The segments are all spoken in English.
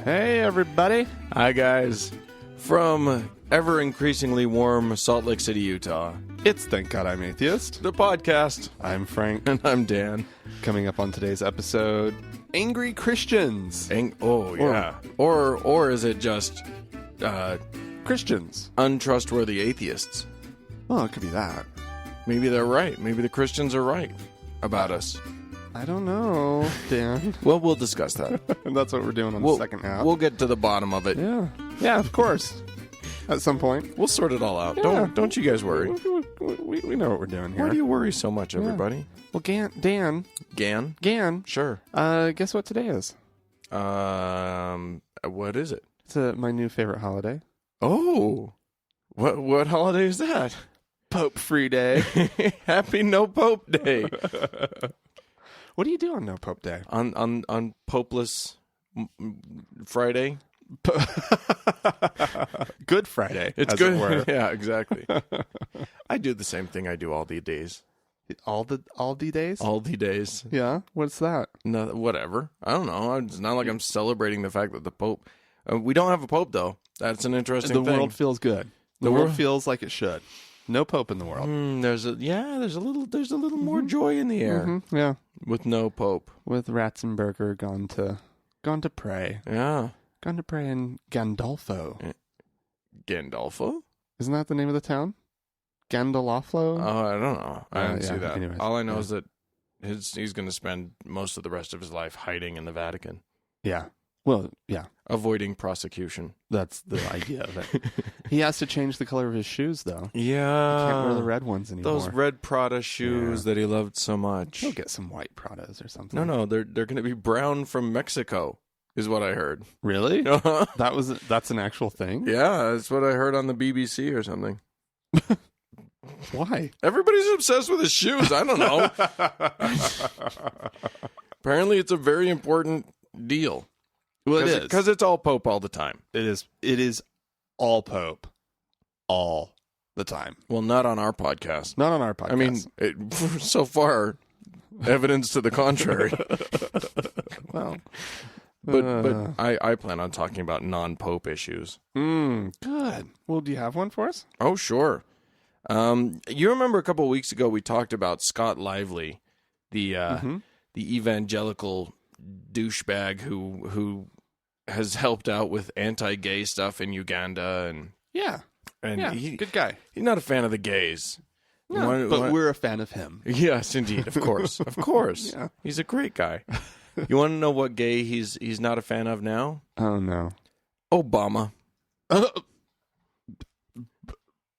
Hey, everybody. Hi, guys. From ever-increasingly warm Salt Lake City, Utah, It's Thank God I'm Atheist. the podcast. I'm Frank. And I'm Dan. Coming up on today's episode, Angry Christians. Yeah. Or is it just Christians. untrustworthy atheists? Well, it could be that. Maybe they're right. Maybe the Christians are right about us. I don't know, Dan. Well, we'll discuss that. And that's what we're doing on the second half. We'll get to the bottom of it. Yeah, of course. At some point. We'll sort it all out. Yeah. Don't you guys worry. We know what we're doing here. Why do you worry so much, everybody? Well, Dan. Gan? Sure. Guess what today is? What is it? It's my new favorite holiday. Oh, what holiday is that? Pope Free Day. Happy No Pope Day. What do you do on No Pope Day? on Popeless Friday. Good Friday. It's as good. It were. Yeah, exactly. I do the same thing I do all the days. All the days? All the days. Yeah. What's that? No, whatever. I don't know. It's not like I'm celebrating the fact that the Pope. We don't have a Pope though. That's an interesting The thing. world feels good. The world feels like it should. No Pope in the world. There's a little more joy in the air Yeah. with no Pope. With Ratzenberger gone to pray. Yeah. Gone to pray in Gandolfo. Gandolfo? Isn't that the name of the town? Gandolfo? Oh, I don't know. I didn't see that. Anyways, All I know is that he's going to spend most of the rest of his life hiding in the Vatican, Yeah. Well, yeah. avoiding prosecution. That's the idea of it. He has to change the color of his shoes, though. Yeah. He can't wear the red ones anymore. Those red Prada shoes that he loved so much. He'll get some white Pradas or something. No, they're going to be brown from Mexico, is what I heard. Really? Yeah, That's an actual thing? that's what I heard on the BBC or something. Why? Everybody's obsessed with his shoes. I don't know. Apparently, it's a very important deal. Well, it is. Because it's all Pope all the time. It is all Pope all the time. Well, not on our podcast. Not on our podcast. I mean, so far, evidence to the contrary. well, But I plan on talking about non-Pope issues. Good. Well, do you have one for us? Oh, sure. You remember a couple of weeks ago we talked about Scott Lively, the evangelical douchebag who has helped out with anti-gay stuff in Uganda and good guy. He's not a fan of the gays. No, but we're a fan of him. Yes, indeed, of course, of course. Yeah. He's a great guy. You want to know what gay he's not a fan of now? Oh no, Obama.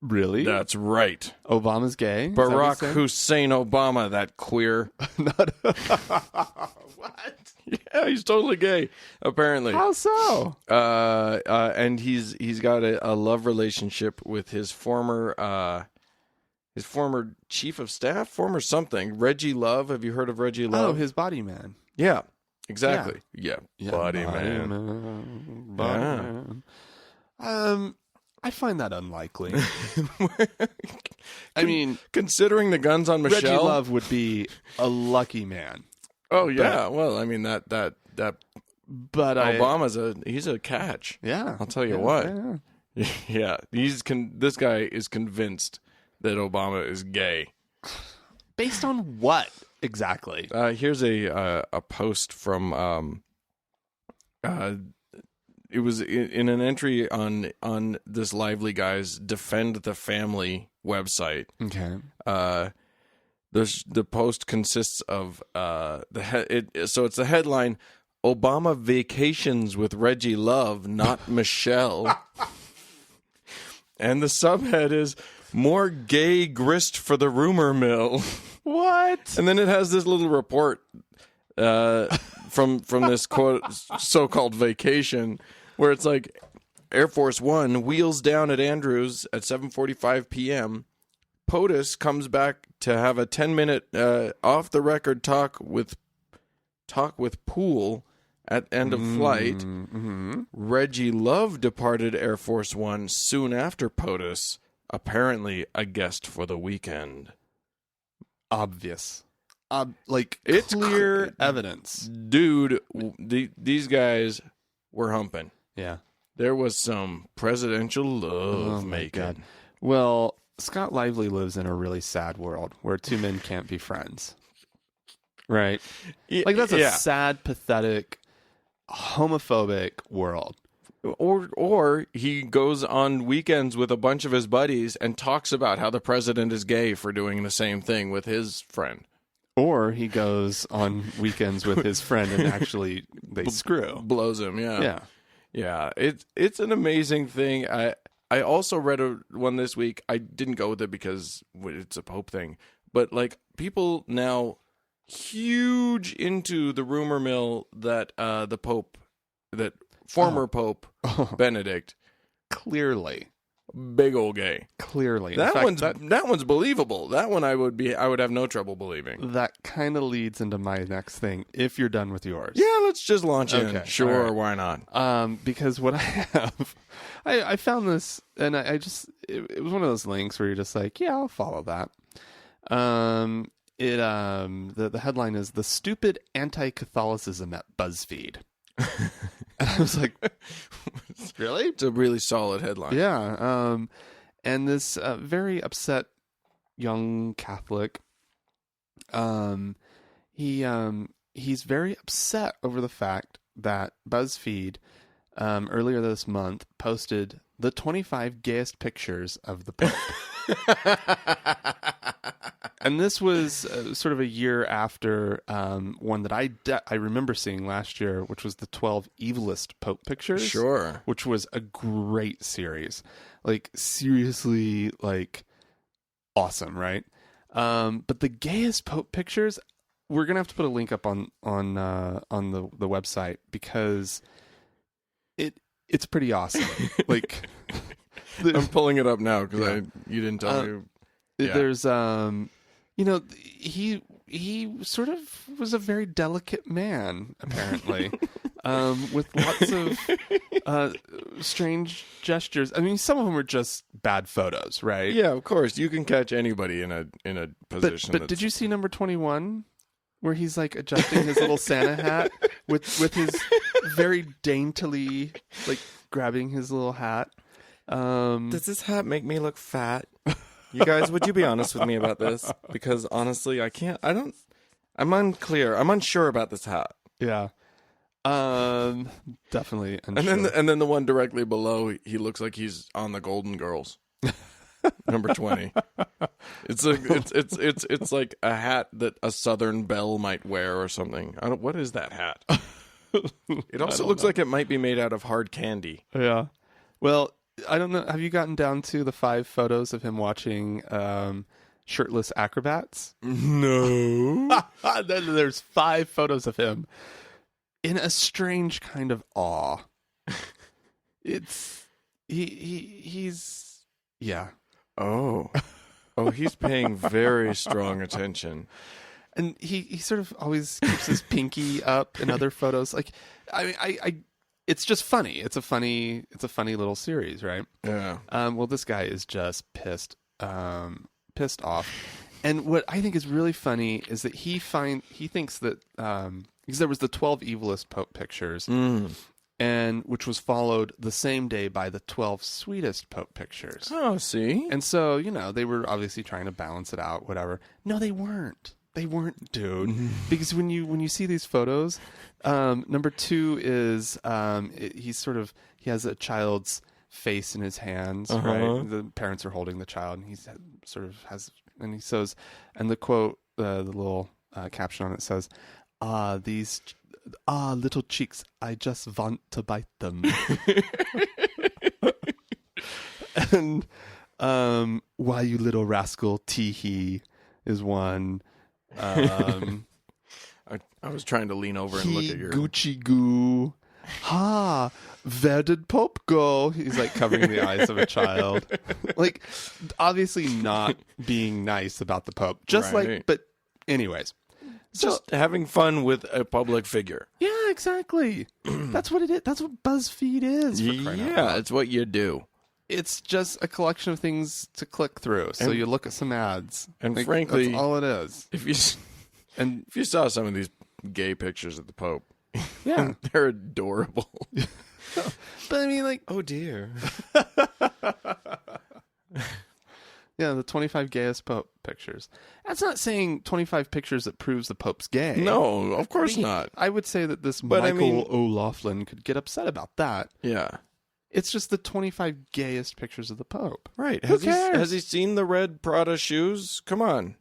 Really? That's right. Obama's gay? Is Barack that what Hussein Obama, that queer. What? Yeah, he's totally gay, apparently. How so? And he's got a love relationship with his former chief of staff, former something, Reggie Love. Have you heard of Reggie Love? Oh, his body man. Yeah, exactly. Yeah, Body man. man. I find that unlikely. I mean, considering the guns on Michelle, Reggie Love would be a lucky man. Oh yeah, well, I mean that But he's a catch. Yeah, I'll tell you what. Yeah, this guy is convinced that Obama is gay. Based on what exactly? Here's a post from it was in an entry on this Lively guy's Defend the Family website. Okay. The post consists of so it's the headline: Obama vacations with Reggie Love, not Michelle. And the subhead is more gay grist for the rumor mill. What? And then it has this little report from this quote so-called vacation where it's like Air Force One wheels down at Andrews at 7:45 p.m. POTUS comes back to have a 10-minute off-the-record talk with Poole at end of flight. Mm-hmm. Reggie Love departed Air Force One soon after POTUS, apparently a guest for the weekend. Obvious. It's clear evidence. Dude, these guys were humping. Yeah. There was some presidential love Oh, my making. God. Well, Scott Lively lives in a really sad world where two men can't be friends. Right? Like, that's a sad, pathetic, homophobic world. Or he goes on weekends with a bunch of his buddies and talks about how the president is gay for doing the same thing with his friend. Or he goes on weekends with his friend and actually they screw. Blows him, yeah. Yeah. Yeah, it's an amazing thing. I also read one this week. I didn't go with it because it's a Pope thing. But, like, people now huge into the rumor mill that the Pope, that former Pope Benedict, Clearly. big old gay. Clearly. That In fact, that one's believable. That one I would have no trouble believing. that kind of leads into my next thing, if you're done with yours. Yeah, let's just launch in. Okay, Sure, all right. why not? Because what I have, I found this, and I just, it was one of those links where you're just like, yeah, I'll follow that. The headline is "The Stupid Anti-Catholicism at BuzzFeed." And I was like, really? It's a really solid headline. Yeah. And this very upset young Catholic, he's very upset over the fact that BuzzFeed earlier this month posted the 25 gayest pictures of the Pope. And this was sort of a year after one that I remember seeing last year, which was the 12 evilest Pope pictures. Sure. Which was a great series. Like, seriously, like, awesome, right? But the gayest Pope pictures, we're going to have to put a link up on the website because it's pretty awesome. Like, I'm pulling it up now because you didn't tell me. Yeah. There's he sort of was a very delicate man, apparently, with lots of strange gestures. I mean, some of them were just bad photos, right? Yeah, of course. You can catch anybody in a position. But did you see number 21? Where he's like adjusting his little Santa hat with his very daintily like grabbing his little hat. Does this hat make me look fat? You guys, would you be honest with me about this? Because honestly, I'm unclear. I'm unsure about this hat. Yeah. Definitely unsure. And then the one directly below, he looks like he's on the Golden Girls. Number 20. It's like a hat that a Southern belle might wear or something. What is that hat? It also looks like it might be made out of hard candy. Yeah. Well, I don't know. Have you gotten down to the 5 photos of him watching shirtless acrobats? No. There's 5 photos of him in a strange kind of awe. It's he's yeah. Oh, he's paying very strong attention. And he sort of always keeps his pinky up in other photos. Like, I mean, it's just funny. It's a funny little series, right? Yeah. Well, this guy is just pissed off. And what I think is really funny is that he thinks that because there was the 12 evilest Pope pictures, and which was followed the same day by the 12 sweetest Pope pictures. Oh, see? And so, they were obviously trying to balance it out, whatever. No, they weren't. They weren't, dude. Because when you see these photos, number 2 is he has a child's face in his hands, right? The parents are holding the child, and he says, and the quote, the little caption on it says, little cheeks, I just want to bite them. And why you little rascal, tee-hee, is one. I was trying to lean over and look at your Gucci goo. Ha, where did Pope go? He's like covering the eyes of a child. Like, obviously not being nice about the Pope. But anyways. Just having fun with a public figure. Yeah, exactly. That's what it is. That's what BuzzFeed is. Yeah, it's what you do. It's just a collection of things to click through. So you look at some ads. And frankly, that's all it is. If you saw some of these gay pictures of the Pope, Yeah. They're adorable. But I mean, like, Oh dear. yeah, the 25 gayest Pope pictures. That's not saying 25 pictures that proves the Pope's gay. No, of course not. I would say that this But I Michael mean- O'Loughlin could get upset about that. Yeah. It's just the 25 gayest pictures of the Pope. Right. Who cares? Has he seen the red Prada shoes? Come on.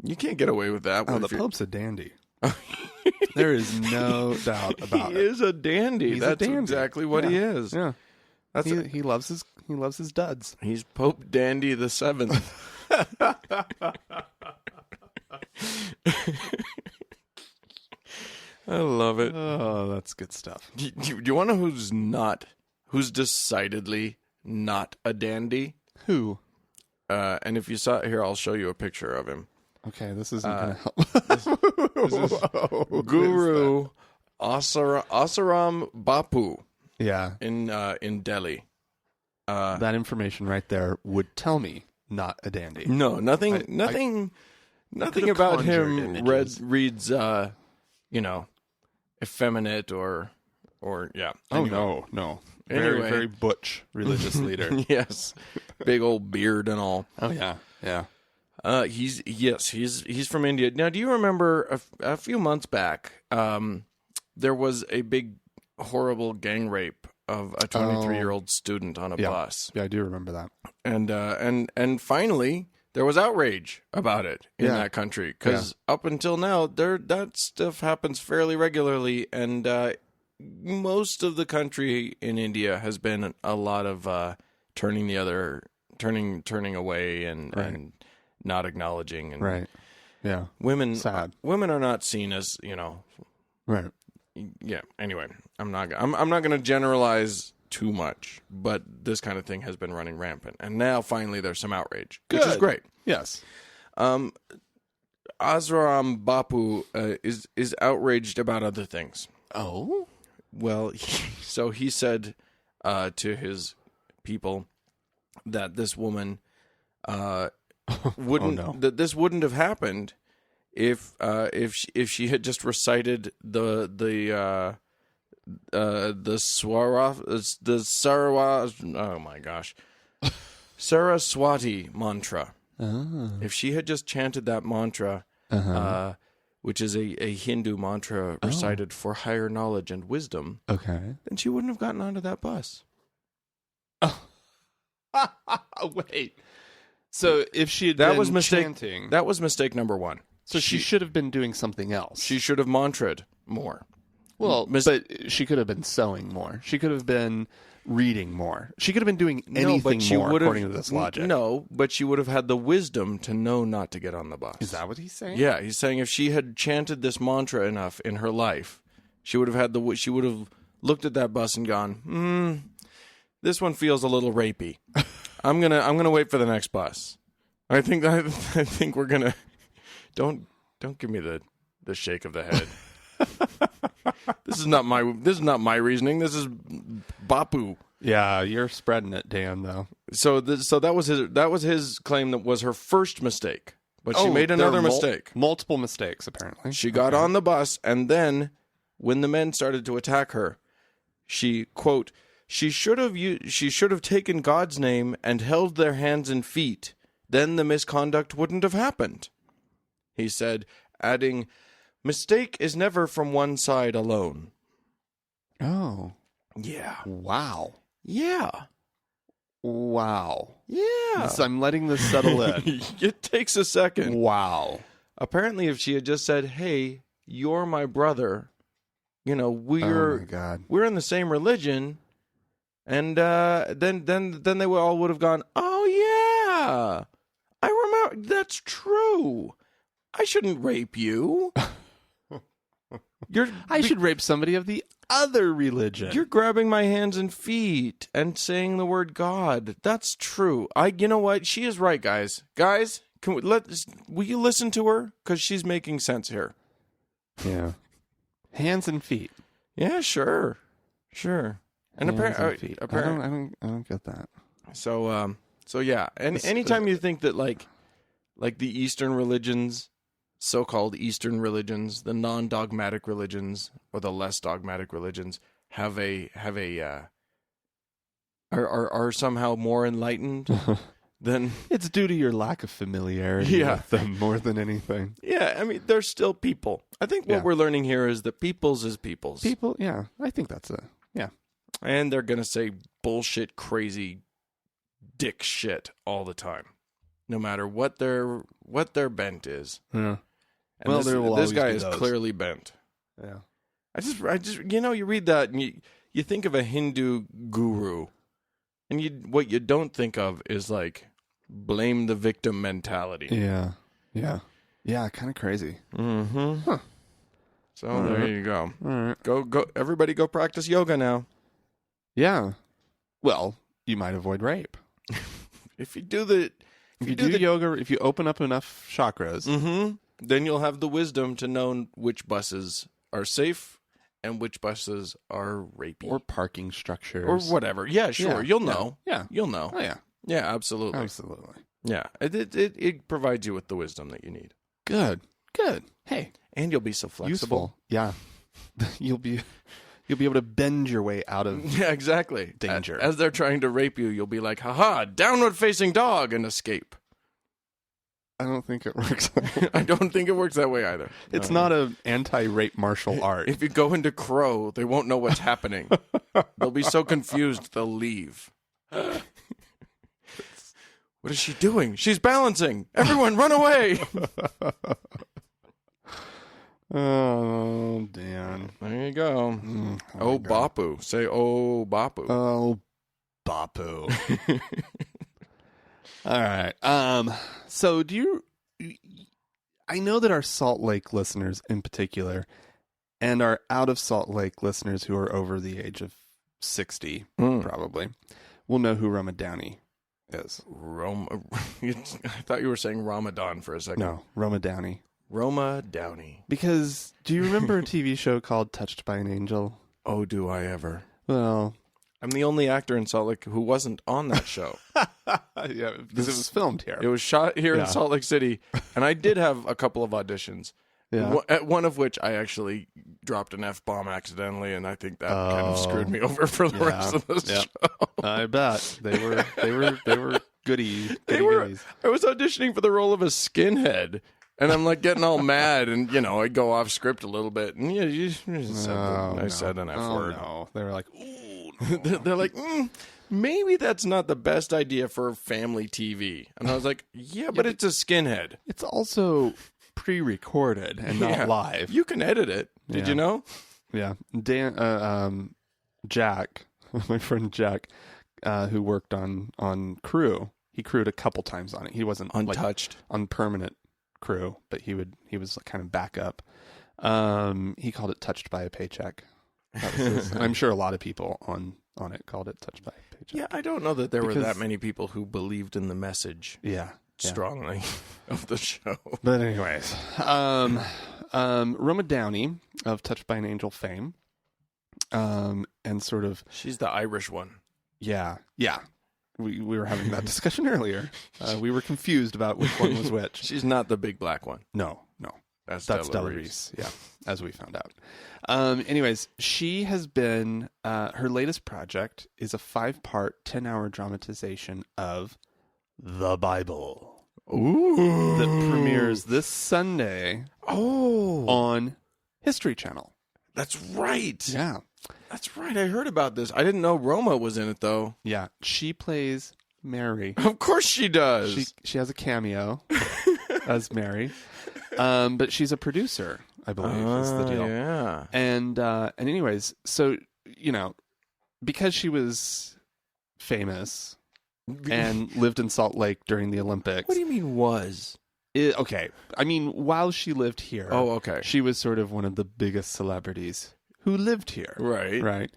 You can't get away with that. Oh, if the you're- Pope's a dandy. There is no doubt about He it. is a dandy. He's a That's dandy. exactly what he is. Yeah. That's He loves his duds. He's Pope Dandy the Seventh. I love it. Oh, that's good stuff. Do you want to know who's decidedly not a dandy? Who? And if you saw it here, I'll show you a picture of him. Okay, this isn't going to help. This is Guru Asaram Bapu Yeah, in Delhi. that information right there would tell me not a dandy. No, nothing could've about conjured him images. reads effeminate or yeah. Oh, Anyway. no. Very, Anyway. very butch religious leader. Yes, big old beard and all. Oh, yeah. He's from India. Now, do you remember a few months back? There was a big, horrible gang rape of a 23-year-old student on a bus, Yeah, I do remember that. and finally there was outrage about it in Yeah. that country because up until now that stuff happens fairly regularly, and most of the country in India has been a lot of turning away and not acknowledging, and Right. Yeah. women Sad. women are not seen as Right. yeah. Anyway, I'm not going to generalize too much, but this kind of thing has been running rampant, and now finally there's some outrage, which is Good. great. Yes. Asram Bapu is outraged about other things. Oh? Well, so he said to his people that this woman wouldn't that this wouldn't have happened if she had just recited the Saraswati mantra. If she had just chanted that mantra, which is a Hindu mantra recited for higher knowledge and wisdom, Okay. then she wouldn't have gotten onto that bus. Wait. So if she had been chanting... That was mistake number one. So she should have been doing something else. She should have mantraed more. Well, but she could have been sewing more. She could have been reading more. She could have been doing anything more, according to this logic. No, but she would have had the wisdom to know not to get on the bus. Is that what he's saying? Yeah, he's saying if she had chanted this mantra enough in her life, she would have looked at that bus and gone, this one feels a little rapey. I'm gonna wait for the next bus. I think we're gonna don't give me the shake of the head. This is not my reasoning. This is Bapu. Yeah, you're spreading it, Dan, though. So that was his claim that was her first mistake. But she made another mistake. Multiple mistakes, apparently. She got on the bus, and then when the men started to attack her, she, quote, she should have taken God's name and held their hands and feet. Then the misconduct wouldn't have happened. He said, adding, mistake is never from one side alone. Oh. Yeah. Wow. Yeah. Wow. Yeah. I'm letting this settle in. It takes a second. Wow. Apparently, if she had just said, hey, you're my brother, we're Oh my God. we're in the same religion, and then they all would have gone, oh yeah, I remember, that's true. I shouldn't rape you. I should rape somebody of the other religion. You're grabbing my hands and feet and saying the word God. That's true. You know what? She is right, guys. Guys, will you listen to her? Because she's making sense here. Yeah. Hands and feet. Yeah, sure. And apparently, I don't get that. so yeah. And anytime you think that like the Eastern religions so-called Eastern religions, the non-dogmatic religions, or the less dogmatic religions, are somehow more enlightened than... It's due to your lack of familiarity Yeah. with them more than anything. Yeah, I mean, they're still people. I think what Yeah. we're learning here is that peoples is peoples. People, yeah, I think that's yeah. And they're going to say bullshit, crazy, dick shit all the time, no matter what their bent is. Yeah. And Well, there will this always guy be is those. clearly bent. Yeah. I just, you read that and you think of a Hindu guru, and what you don't think of is like blame the victim mentality. Yeah. Yeah. Yeah, kind of crazy. Mm-hmm. Huh. So All there right. you go. All right. Go, everybody go practice yoga now. Yeah. Well, you might avoid rape. If you do the... If you do yoga, if you open up enough chakras. Mm-hmm. Then you'll have the wisdom to know which buses are safe and which buses are rapey. Or parking structures. Or whatever. Yeah, sure. Yeah, You'll yeah, know. yeah. You'll know. Oh, yeah. Yeah, absolutely. Absolutely. Yeah. It provides you with the wisdom that you need. Good. Good. Hey. And you'll be so flexible. Useful. Yeah. You'll be able to bend your way out of Yeah, exactly. danger. As they're trying to rape you, you'll be like, haha, downward facing dog, and escape. I don't think it works. I don't think it works that way either. It's not an anti-rape martial art. If you go into crow, they won't know what's happening. They'll be so confused, they'll leave. What is she doing? She's balancing. Everyone, run away. Oh, Dan. There you go. Oh, my God. Bapu. Say, oh, Bapu. Oh, Bapu. All right. So I know that our Salt Lake listeners in particular, and our out of Salt Lake listeners who are over the age of 60, probably, will know who Roma Downey is. I thought you were saying Ramadan for a second. No, Roma Downey. Roma Downey. Because do you remember a TV show called Touched by an Angel? Oh, do I ever. Well, I'm the only actor in Salt Lake who wasn't on that show. yeah, because it was filmed here. It was shot here Yeah. in Salt Lake City, and I did have a couple of auditions. Yeah. At one of which I actually dropped an F-bomb accidentally, and I think that kind of screwed me over for the rest of the show. I bet they were goodies. I was auditioning for the role of a skinhead, and I'm like getting all mad, and I go off script a little bit, and I said an F word. No, they were like, ooh, They're like, maybe that's not the best idea for family TV, and I was like, yeah, but it's a skinhead. it's also pre-recorded and not Yeah. live. You can edit it. Did Yeah. you know? Yeah, Dan, Jack, my friend Jack, who worked on Crew. He crewed a couple times on it. He wasn't Untouched. on permanent crew, but he was kind of backup. He called it "Touched by a Paycheck." That was his, and I'm sure a lot of people on it called it "Touched by a Paycheck." Yeah, I don't know that there were Because- that many people who believed in the message Yeah. strongly of the show. But anyways, Roma Downey of Touched by an Angel fame, and sort of She's the Irish one. yeah. We were having that discussion earlier. We were confused about which one was which. She's not the big black one. No. That's That's Stella Stella Reese. Reese. Yeah, as we found out. Anyways, she has been, her latest project is a 5-part, 10-hour dramatization of the Bible. Ooh. That premieres this Sunday on History Channel. That's right. Yeah. That's right. I heard about this. I didn't know Roma was in it, though. Yeah. She plays Mary. Of course she does. She has a cameo as Mary. But she's a producer, I believe, is the deal. Yeah. And anyways, so, because she was famous and lived in Salt Lake during the Olympics. What do you mean was? Okay. I mean, while she lived here. Oh, okay. She was sort of one of the biggest celebrities who lived here. Right. Right.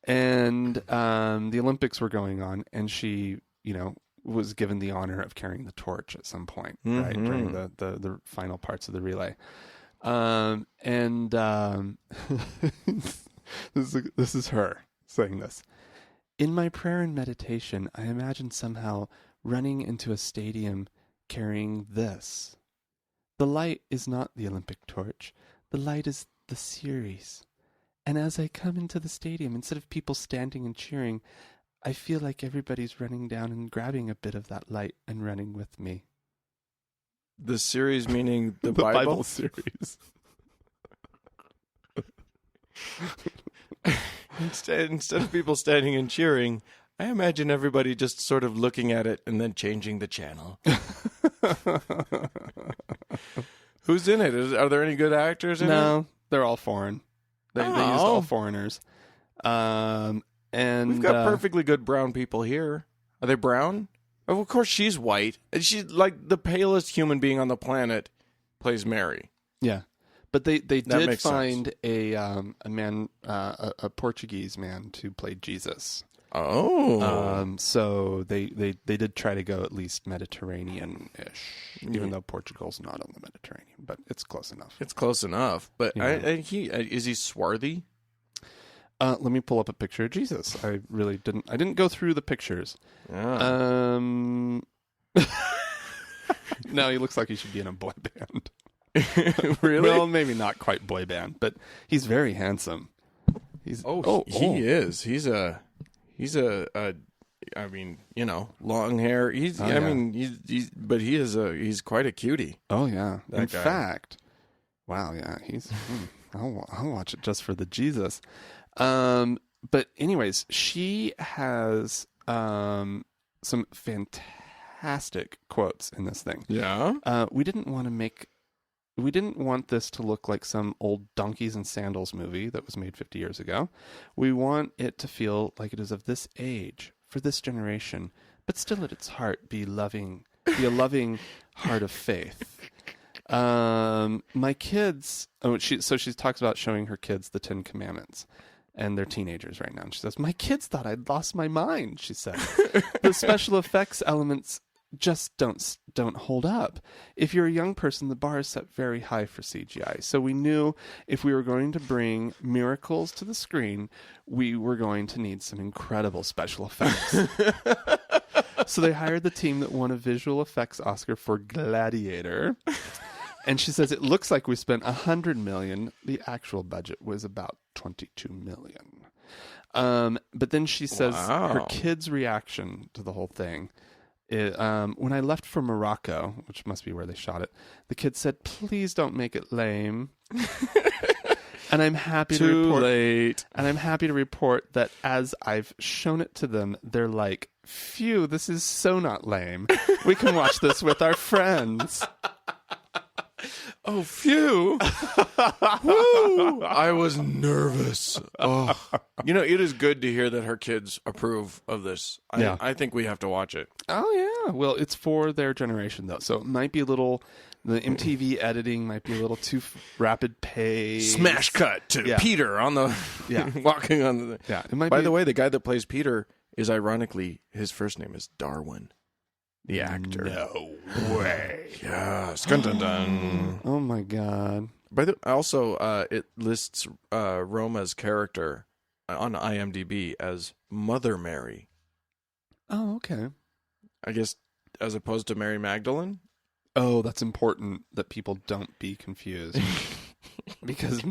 And the Olympics were going on, and she, was given the honor of carrying the torch at some point, right, during the final parts of the relay. This is her saying this. In my prayer and meditation, I imagine somehow running into a stadium carrying this. The light is not the Olympic torch. The light is the series. And as I come into the stadium, instead of people standing and cheering, I feel like everybody's running down and grabbing a bit of that light and running with me. The series meaning the Bible series. Instead of people standing and cheering, I imagine everybody just sort of looking at it and then changing the channel. Who's in it? Are there any good actors in it? No, they're all foreign. They used all foreigners. And we've got perfectly good brown people here. Are they brown? Oh, of course, she's white. And she's like the palest human being on the planet plays Mary. Yeah. But they did find sense. a Portuguese man to play Jesus. Oh. So they did try to go at least Mediterranean-ish, even though Portugal's not on the Mediterranean, but it's close enough. It's close enough. But Yeah. is he swarthy? Let me pull up a picture of Jesus. I really didn't. I didn't go through the pictures. Yeah. No, he looks like he should be in a boy band. Really? Well, maybe not quite boy band, but he's very handsome. He is. He's a I mean, long hair. He's quite a cutie. Oh yeah. That In guy. fact, wow, yeah, he's. I'll watch it just for the Jesus. But anyways, she has some fantastic quotes in this thing. Yeah. We didn't want this to look like some old donkeys and sandals movie that was made 50 years ago. We want it to feel like it is of this age, for this generation, but still at its heart be a loving heart of faith. My kids, she talks about showing her kids the 10 Commandments, and they're teenagers right now. And she says, my kids thought I'd lost my mind, she said. The special effects elements just don't hold up. If you're a young person, the bar is set very high for CGI. So we knew if we were going to bring miracles to the screen, we were going to need some incredible special effects. So they hired the team that won a visual effects Oscar for Gladiator. And she says, it looks like we spent $100 million. The actual budget was about $22 million. But then she says her kids' reaction to the whole thing. When I left for Morocco, which must be where they shot it, the kids said, please don't make it lame. And I'm happy And I'm happy to report that as I've shown it to them, they're like, phew, this is so not lame. We can watch this with our friends. Oh, phew. Woo! I was nervous. Oh. It is good to hear that her kids approve of this. I think we have to watch it. Oh, yeah. Well, it's for their generation, though. So it might be the MTV editing might be a little too rapid pace. Smash cut to Peter on the... walking on the... Yeah. By the way, the guy that plays Peter is ironically, his first name is Darwin. The actor. No way. Yeah. Skun-dun-dun. Oh my God. Also, it lists Roma's character on IMDb as Mother Mary. Oh, okay. I guess as opposed to Mary Magdalene. Oh, that's important that people don't be confused. Because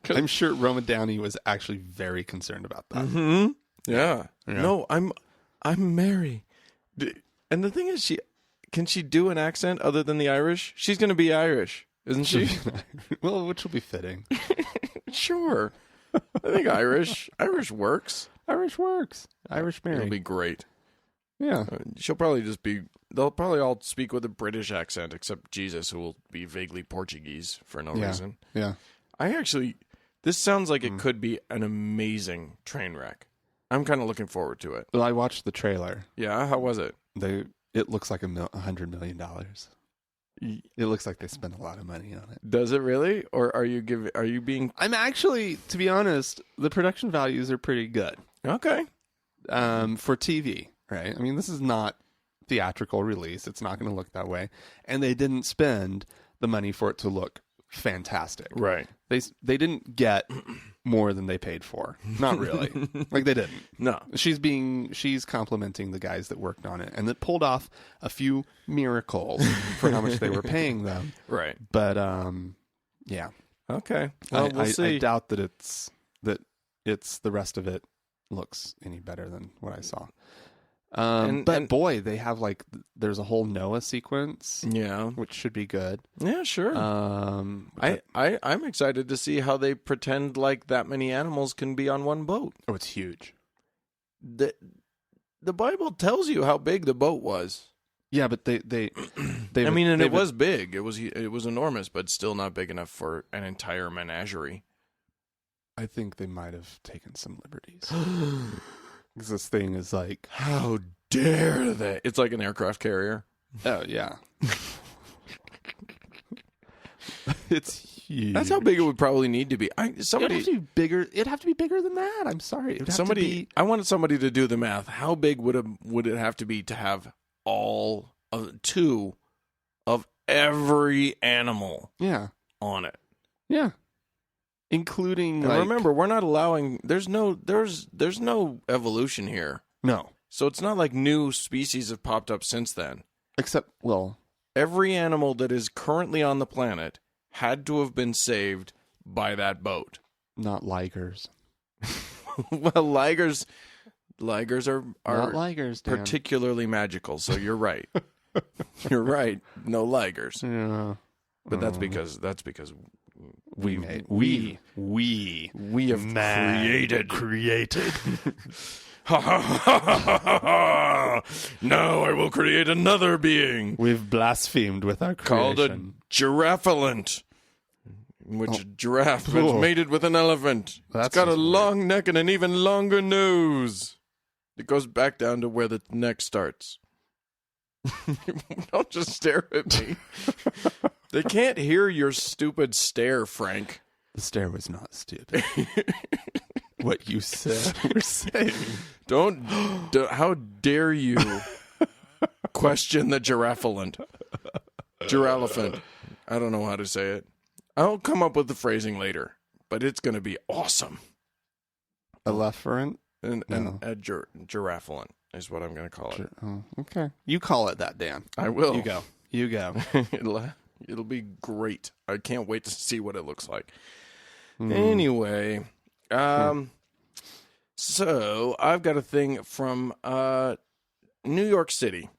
I'm sure Roma Downey was actually very concerned about that. Mm-hmm. Yeah. No, I'm Mary. And the thing is, can she do an accent other than the Irish? She's going to be Irish, isn't she? Well, which will be fitting. Sure. I think Irish works. Irish works. Irish Mary. It'll be great. Yeah. She'll probably they'll probably all speak with a British accent, except Jesus, who will be vaguely Portuguese for no reason. Yeah. This sounds like it could be an amazing train wreck. I'm kind of looking forward to it. Well, I watched the trailer. Yeah, how was it? It looks like $100 million. It looks like they spent a lot of money on it. Does it really? Or are you being... I'm actually, to be honest, the production values are pretty good. Okay. For TV, right? I mean, this is not theatrical release. It's not going to look that way. And they didn't spend the money for it to look fantastic. Right. They didn't get more than they paid for. Not really. Like they didn't. No. She's complimenting the guys that worked on it and that pulled off a few miracles for how much they were paying them. Right. But yeah. Okay. Well, we'll see. I doubt that it's the rest of it looks any better than what I saw. But boy, they have there's a whole Noah sequence. Yeah. Which should be good. Yeah, sure. I'm excited to see how they pretend like that many animals can be on one boat. Oh, it's huge. The Bible tells you how big the boat was. Yeah, but they it was big. It was enormous, but still not big enough for an entire menagerie. I think they might have taken some liberties. Because this thing is like, how dare they? It's like an aircraft carrier. Oh, yeah. It's huge. That's how big it would probably need to be. It'd have to be bigger. It'd have to be bigger than that. I'm sorry. I wanted somebody to do the math. How big would it have to be to have all two of every animal on it? Yeah. Including, and remember, we're not allowing. There's no evolution here. No, so it's not like new species have popped up since then. Except, every animal that is currently on the planet had to have been saved by that boat. Not ligers. Well, ligers are not ligers, Dan. particularly magical. So you're right. You're right. No ligers. Yeah, but that's because we have created. Now I will create another being. We've blasphemed with our creation. Called a giraffelant. In which a giraffe was mated with an elephant. It's got a long neck and an even longer nose. It goes back down to where the neck starts. Don't just stare at me. They can't hear your stupid stare, Frank. The stare was not stupid. What you said we're saying. How dare you question the giraffelant. Giraffelant. I don't know how to say it. I'll come up with the phrasing later, but it's going to be awesome. Elephant? And a giraffelant is what I'm going to call it. Okay. You call it that, Dan. I will. You go. It'll be great. I can't wait to see what it looks like. Anyway, so I've got a thing from New York City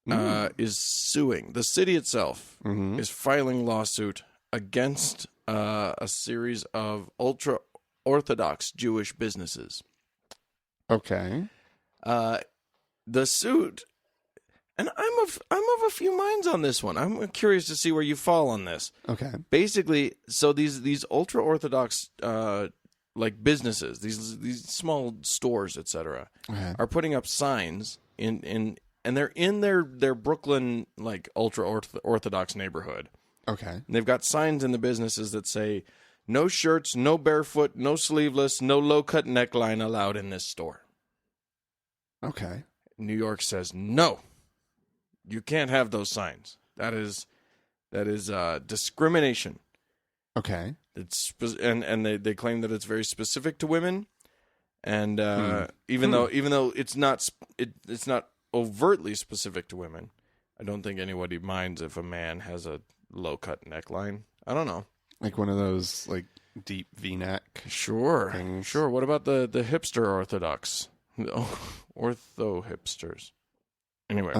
is suing. The city itself is filing lawsuit against a series of ultra-Orthodox Jewish businesses. Okay. The suit, and I'm of a few minds on this one. I'm curious to see where you fall on this. Okay. Basically, so these ultra-Orthodox businesses, these small stores, etc., are putting up signs and they're in their Brooklyn ultra-Orthodox neighborhood. Okay. And they've got signs in the businesses that say, no shirts, no barefoot, no sleeveless, no low-cut neckline allowed in this store. Okay. New York says, no, you can't have those signs. That is discrimination. Okay. And they claim that it's very specific to women. And even though it's not overtly specific to women, I don't think anybody minds if a man has a low-cut neckline. I don't know. Like one of those deep V-neck. Sure. things. Sure. What about the hipster Orthodox? Ortho hipsters. Anyway.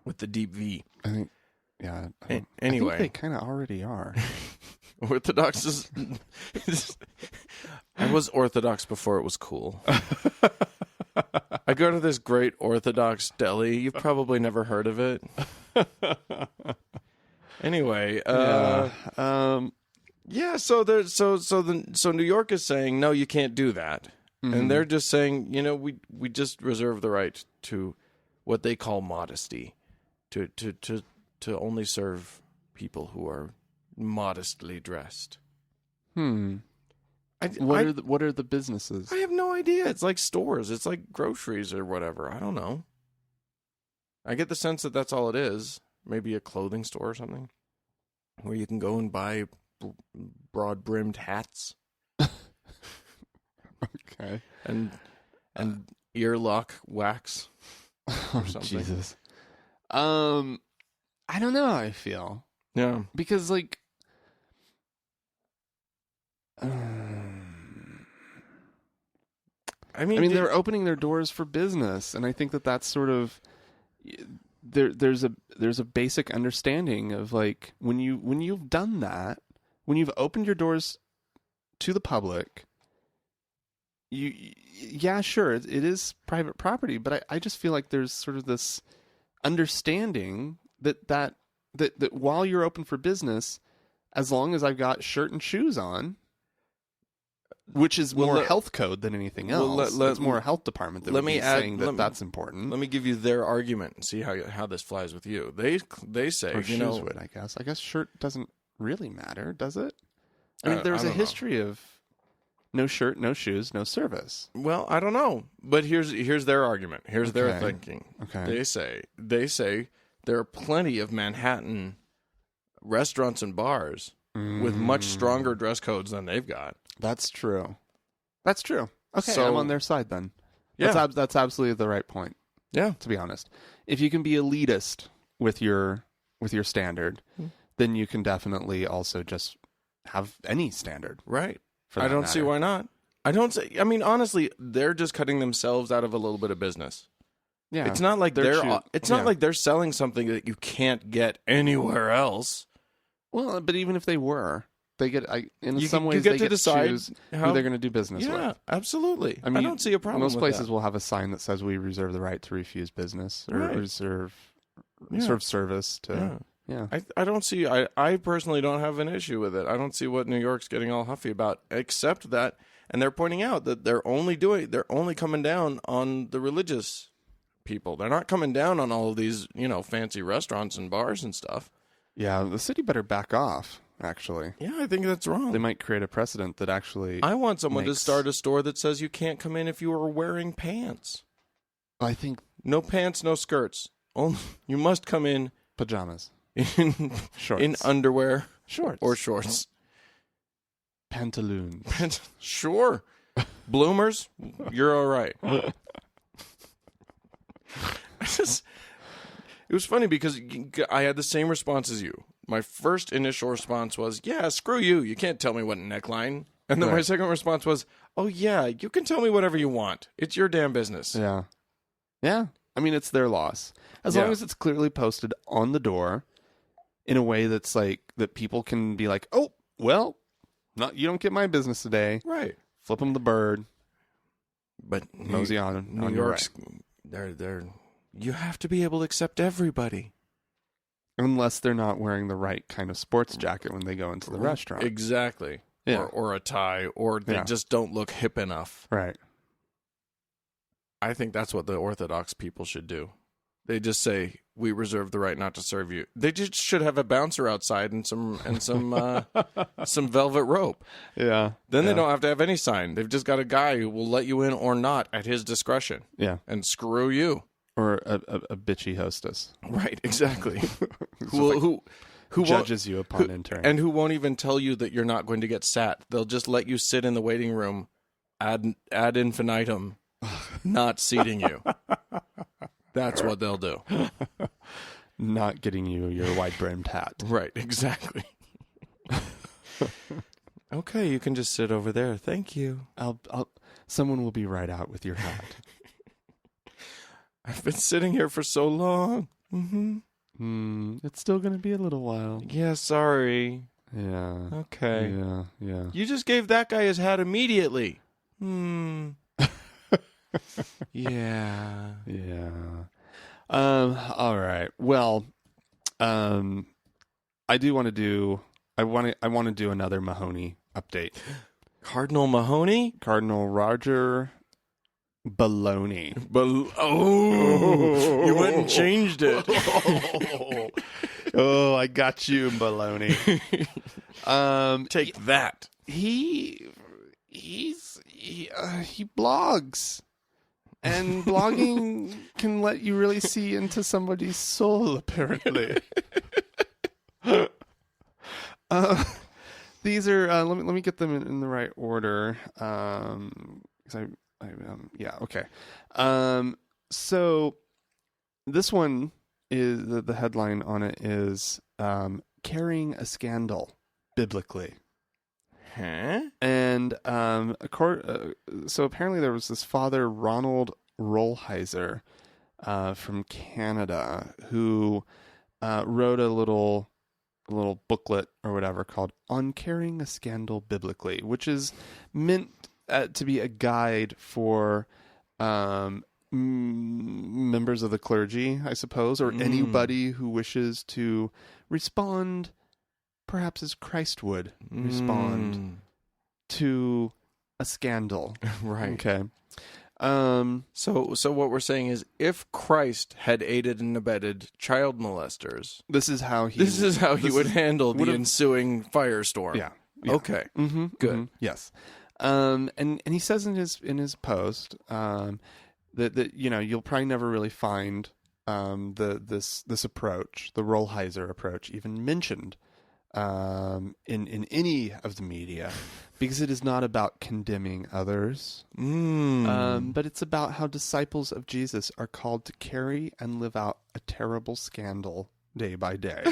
With the deep V. I think, yeah. Anyway. I think they kind of already are. Orthodox is... I was Orthodox before it was cool. I go to this great Orthodox deli. You've probably never heard of it. Anyway, so New York is saying no, you can't do that, and they're just saying, we just reserve the right to what they call modesty, to only serve people who are modestly dressed. What are the businesses? I have no idea. It's like stores. It's like groceries or whatever. I don't know. I get the sense that that's all it is. Maybe a clothing store or something. where you can go and buy broad-brimmed hats Okay. and earlock wax Oh, or something. Jesus. I don't know how I feel. Yeah. Because, like, I mean, I mean, they're opening their doors for business, and I think that that's sort of there's a basic understanding of, like, when you've done that, when you've opened your doors to the public, yeah, sure, it is private property, but I just feel like there's sort of this understanding that while you're open for business, as long as I've got shirt and shoes on, which is more health code than anything else. It's more a health department that would be saying that's important. Let me give you their argument and see how this flies with you. They say, or shoes would, I guess. I guess shirt doesn't really matter, does it? I mean, there's a history of no shirt, no shoes, no service. Well, I don't know, but here's their argument. Here's their thinking. Okay. They say there are plenty of Manhattan restaurants and bars with much stronger dress codes than they've got. That's true. Okay, So, I'm on their side then. Yeah. That's absolutely the right point. Yeah. To be honest, if you can be elitist with your standard, then you can definitely also just have any standard. Right. For I that don't see matter. why not. I mean, honestly, they're just cutting themselves out of a little bit of business. Yeah, It's not like not like they're selling something that you can't get anywhere else. Well, but even if they were, they get. In You some get ways, to they get decide to choose who they're going to do business Yeah, with. absolutely. I mean, don't see a problem. Most with places that. will have a sign that says we reserve the right to refuse business or Right. reserve Yeah. sort of service to. Yeah. I don't see. I personally don't have an issue with it. I don't see what New York's getting all huffy about, except that, and they're pointing out that they're only coming down on the religious people. They're not coming down on all of these, fancy restaurants and bars and stuff. Yeah, the city better back off. Actually, Yeah, I think that's wrong. they might create a precedent that actually. I want someone to makes- start a store that says you can't come in if you are wearing pants. I think No pants, no skirts. Only you must come in pajamas, in shorts, in underwear shorts, or shorts. pantaloons. Sure. Bloomers, you're all right. It was funny because I had the same response as you. My first initial response was, yeah, screw you. You can't tell me what neckline. And then my Right. second response was, oh, yeah, you can tell me whatever you want. It's your damn business. Yeah. Yeah. I mean, it's their loss. As long as it's clearly posted on the door in a way that's like, that people can be like, oh, well, you don't get my business today. Right. Flip them the bird. But Mosey on New your York's, they're, you have to be able to accept everybody. Unless they're not wearing the right kind of sports jacket when they go into the restaurant. Exactly. Yeah. Or a tie, or they just don't look hip enough. Right. I think that's what the Orthodox people should do. They just say, we reserve the right not to serve you. They just should have a bouncer outside and some some velvet rope. Yeah. Then they don't have to have any sign. They've just got a guy who will let you in or not at his discretion. Yeah. And screw you. Or a bitchy hostess. Right, exactly. who judges you upon entering. And who won't even tell you that you're not going to get sat. They'll just let you sit in the waiting room ad infinitum, not seating you. That's what they'll do. Not getting you your wide-brimmed hat. Right, exactly. Okay, you can just sit over there. Thank you. Someone will be right out with your hat. I've been sitting here for so long. It's still going to be a little while. Yeah, sorry. Yeah. Okay. Yeah. You just gave that guy his hat immediately. Yeah. Yeah. All right. Well, I want to do another Mahony update. Cardinal Mahony? Cardinal Roger Baloney. You went and changed it. Oh, I got you, Baloney. Take that. He blogs. And blogging can let you really see into somebody's soul, apparently. These are let me get them in the right order. 'Cause yeah, okay. So this one is the headline on it is carrying a scandal biblically. Huh? And so apparently there was this Father Ronald Rollheiser from Canada who wrote a little booklet or whatever called "On Carrying a Scandal Biblically," which is meant to be a guide for members of the clergy, I suppose, or anybody who wishes to respond, perhaps as Christ would respond to a scandal. Right. Okay. So what we're saying is, if Christ had aided and abetted child molesters, this is how he would handle the ensuing firestorm. Yeah. Okay. Mm-hmm, good. Mm-hmm, yes. And he says in his post that you'll probably never really find this approach, the Rollheiser approach, even mentioned in any of the media, because it is not about condemning others, but it's about how disciples of Jesus are called to carry and live out a terrible scandal day by day.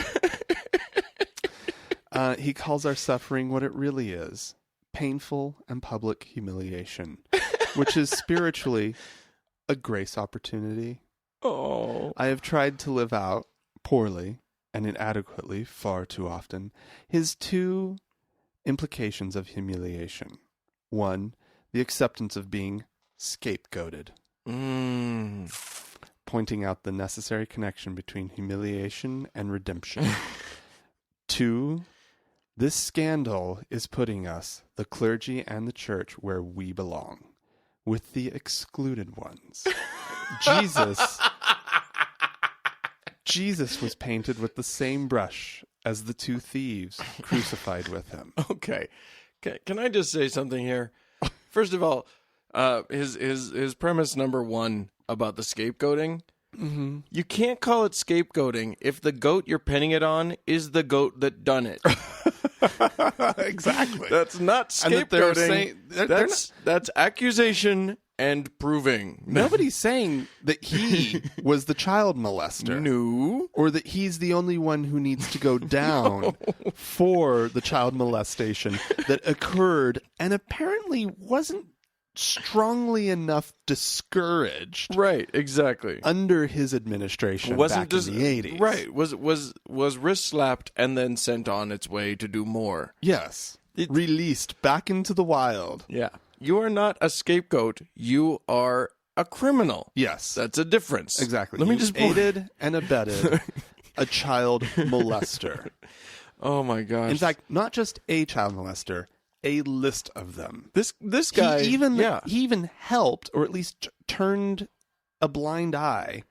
He calls our suffering what it really is: painful and public humiliation, which is spiritually a grace opportunity. Oh, I have tried to live out poorly and inadequately far too often his two implications of humiliation. One, the acceptance of being scapegoated, pointing out the necessary connection between humiliation and redemption. Two, this scandal is putting us, the clergy and the church, where we belong, with the excluded ones. Jesus was painted with the same brush as the two thieves crucified with him. Okay. Can I just say something here? First of all, his premise number one about the scapegoating, you can't call it scapegoating if the goat you're pinning it on is the goat that done it. Exactly. That's not scapegoating. That's accusation and proving. Nobody's saying that he was the child molester. No. Or that he's the only one who needs to go down for the child molestation that occurred and apparently wasn't strongly enough discouraged. Right, exactly. Under his administration back in the 80s. Right. Was wrist slapped and then sent on its way to do more. Yes. Released back into the wild. Yeah. You are not a scapegoat. You are a criminal. Yes. That's a difference. Exactly. Let me just aided and abetted a child molester. Oh my gosh. In fact, not just a child molester, a list of them. This guy he even helped, or at least turned a blind eye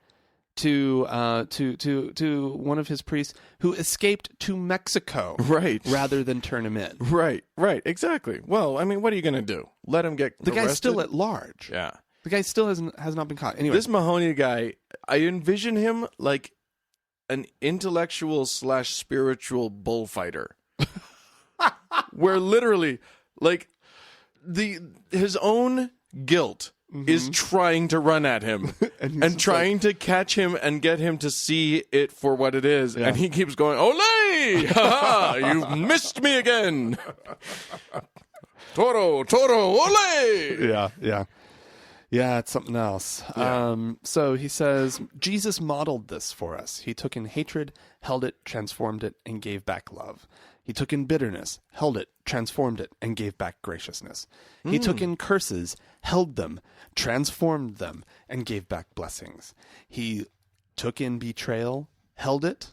to one of his priests who escaped to Mexico, right, rather than turn him in. Right, exactly. Well, I mean, what are you going to do? Let him get the arrested? guy's still at large. Yeah, the guy still has not been caught. Anyway, this Mahony guy, I envision him like an intellectual / spiritual bullfighter, where literally, like, his own guilt is trying to run at him and trying to catch him and get him to see it for what it is. Yeah. And he keeps going, "Ole! Ha-ha! You've missed me again! Toro! Ole!" Yeah, it's something else. Yeah. So he says, Jesus modeled this for us. He took in hatred, held it, transformed it, and gave back love. He took in bitterness, held it, transformed it, and gave back graciousness. He took in curses, held them, transformed them, and gave back blessings. He took in betrayal, held it,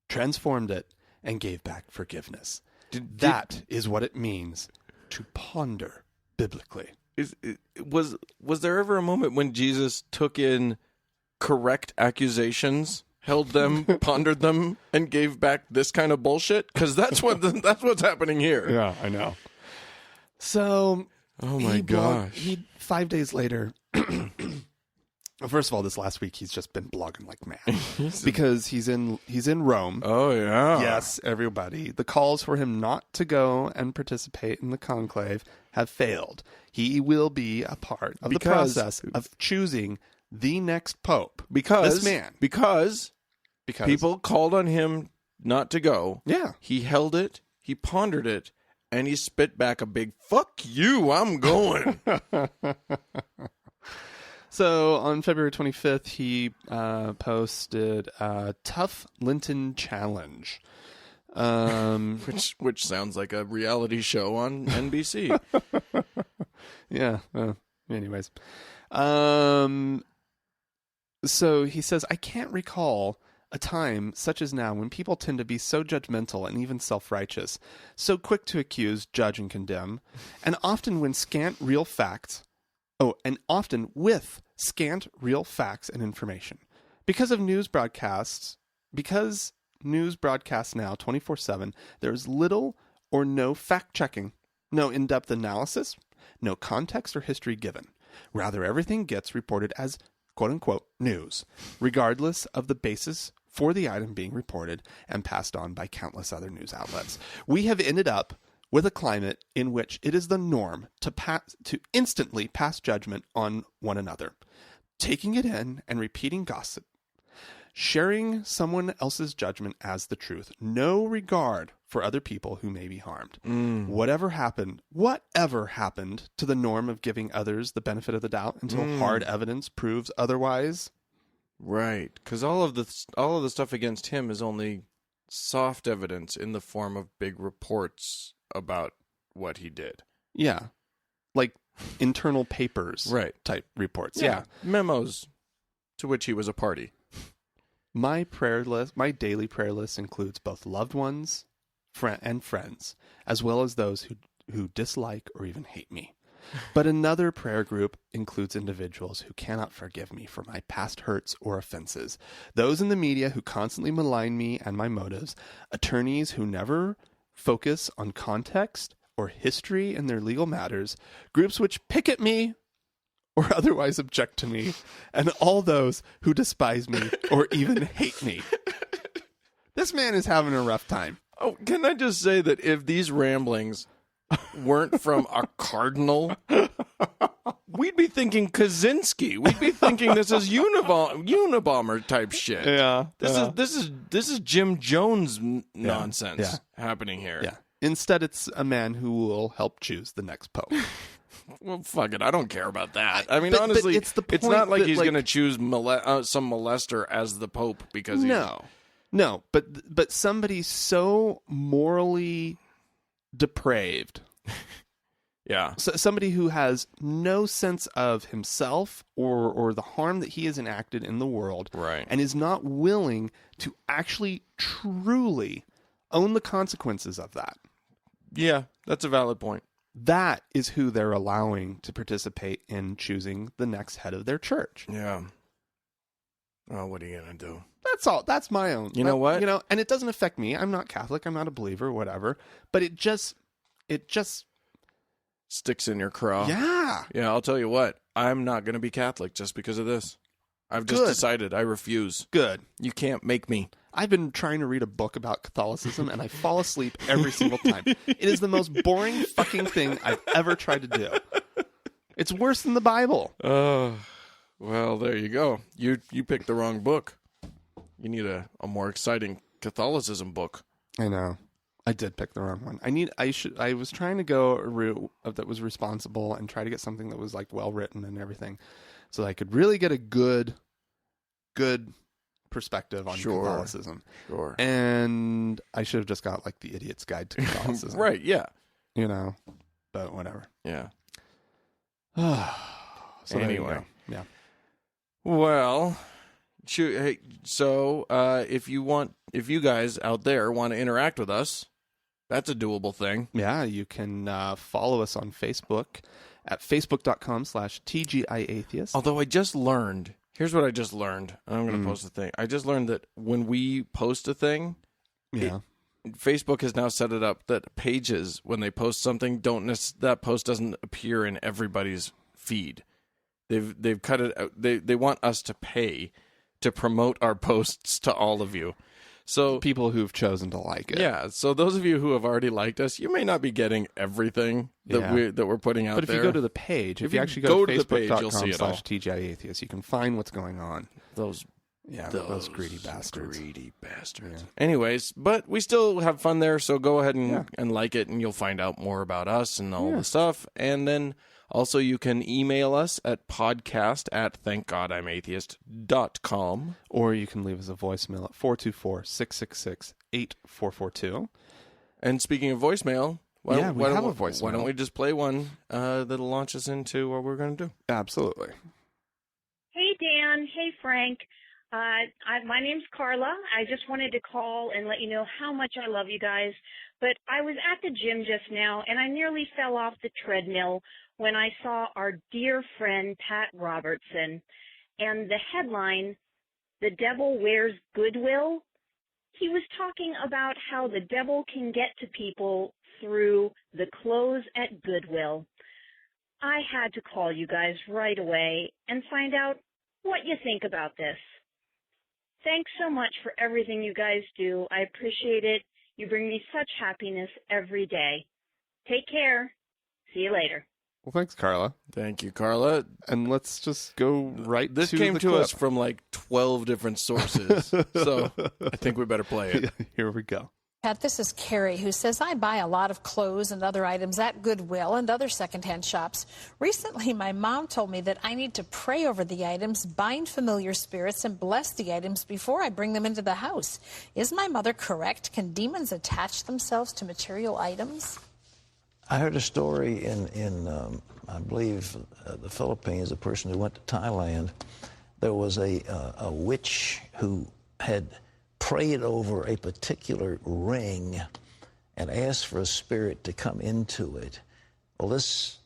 transformed it, and gave back forgiveness. That is what it means to ponder biblically. Was there ever a moment when Jesus took in correct accusations, held them, pondered them, and gave back this kind of bullshit? Because that's what's happening here. Yeah, I know. So, oh my gosh! 5 days later, First of all, this last week he's just been blogging like mad because he's in Rome. Oh yeah. Yes, everybody. The calls for him not to go and participate in the conclave have failed. He will be a part of the process of choosing the next pope. Because this man. Because people called on him not to go. Yeah. He held it, he pondered it, and he spit back a big "fuck you, I'm going." So on February 25th, he posted a tough Lenten challenge, which sounds like a reality show on NBC. Yeah. Anyways, so he says, I can't recall a time such as now when people tend to be so judgmental and even self-righteous, so quick to accuse, judge, and condemn, and often with scant real facts and information. Because news broadcasts now 24/7, there is little or no fact-checking, no in-depth analysis, no context or history given. Rather, everything gets reported as quote-unquote news, regardless of the basis for the item being reported and passed on by countless other news outlets. We have ended up with a climate in which it is the norm to instantly pass judgment on one another, taking it in and repeating gossip, sharing someone else's judgment as the truth, no regard for other people who may be harmed. Whatever happened to the norm of giving others the benefit of the doubt until hard evidence proves otherwise? Right, because all of the stuff against him is only soft evidence in the form of big reports about what he did. Yeah, like internal papers, right? Type reports. Yeah, memos to which he was a party. My daily prayer list includes both loved ones and friends, as well as those who dislike or even hate me. But another prayer group includes individuals who cannot forgive me for my past hurts or offenses, those in the media who constantly malign me and my motives, attorneys who never focus on context or history in their legal matters, groups which pick at me or otherwise object to me, and all those who despise me or even hate me. This man is having a rough time. Oh, can I just say that if these ramblings weren't from a cardinal, we'd be thinking Kaczynski. We'd be thinking this is Unabomber type shit. Yeah. This is Jim Jones nonsense happening here. Yeah. Instead, it's a man who will help choose the next pope. Well, fuck it. I don't care about that. I mean, but honestly, it's not like that, he's going to choose some molester as the pope because No, but somebody so morally depraved. Yeah. So somebody who has no sense of himself or the harm that he has enacted in the world. Right. And is not willing to actually truly own the consequences of that. Yeah, that's a valid point. That is who they're allowing to participate in choosing the next head of their church. Yeah. Oh, what are you going to do? That's all. That's my own. You know what? And it doesn't affect me. I'm not Catholic. I'm not a believer, whatever. But it just sticks in your craw. Yeah. Yeah, I'll tell you what. I'm not going to be Catholic just because of this. I've just decided I refuse. Good. You can't make me. I've been trying to read a book about Catholicism, and I fall asleep every single time. It is the most boring fucking thing I've ever tried to do. It's worse than the Bible. Well, there you go. You picked the wrong book. You need a more exciting Catholicism book. I know. I did pick the wrong one. I was trying to go a route that was responsible and try to get something that was like well written and everything, so that I could really get a good perspective on Catholicism. Sure. And I should have just got like the Idiot's Guide to Catholicism. Right, yeah. But whatever. Yeah. So anyway. Yeah. Well, so if you guys out there want to interact with us, that's a doable thing. Yeah, you can follow us on Facebook at facebook.com/TGIAtheist. Although here's what I just learned. I'm going to post a thing. I just learned that when we post a thing, Facebook has now set it up that pages, when they post something, that post doesn't appear in everybody's feed. they've cut it out. They want us to pay to promote our posts to all of you. So People who've chosen to like it. yeah, so those of you who have already liked us, you may not be getting everything that we're putting out But if there. you go to the page, if you actually go go to to the page, you'll see it all. facebook.com/TGIAtheist, you can find what's going on. those Those greedy bastards. Greedy bastards. Yeah. Anyways, but we still have fun there, so go ahead and like it, and you'll find out more about us and all the stuff. And then also you can email us at podcast@thankgodimatheist.com. Or you can leave us a voicemail at 424-666-8442. And speaking of voicemail, why don't we have a voicemail. Why don't we just play one that'll launch us into what we're going to do? Absolutely. Hey, Dan. Hey, Frank. My name's Carla. I just wanted to call and let you know how much I love you guys. But I was at the gym just now, and I nearly fell off the treadmill when I saw our dear friend Pat Robertson. And the headline, "The Devil Wears Goodwill." He was talking about how the devil can get to people through the clothes at Goodwill. I had to call you guys right away and find out what you think about this. Thanks so much for everything you guys do. I appreciate it. You bring me such happiness every day. Take care. See you later. Well, thanks, Carla. Thank you, Carla. And let's just go right This to came the to clip. us from like 12 different sources, so I think we better play it. Here we go. Pat, this is Carrie, who says, I buy a lot of clothes and other items at Goodwill and other secondhand shops. Recently, my mom told me that I need to pray over the items, bind familiar spirits, and bless the items before I bring them into the house. Is my mother correct? Can demons attach themselves to material items? I heard a story in I believe, the Philippines, a person who went to Thailand. There was a witch who had prayed over a particular ring and asked for a spirit to come into it. Well, this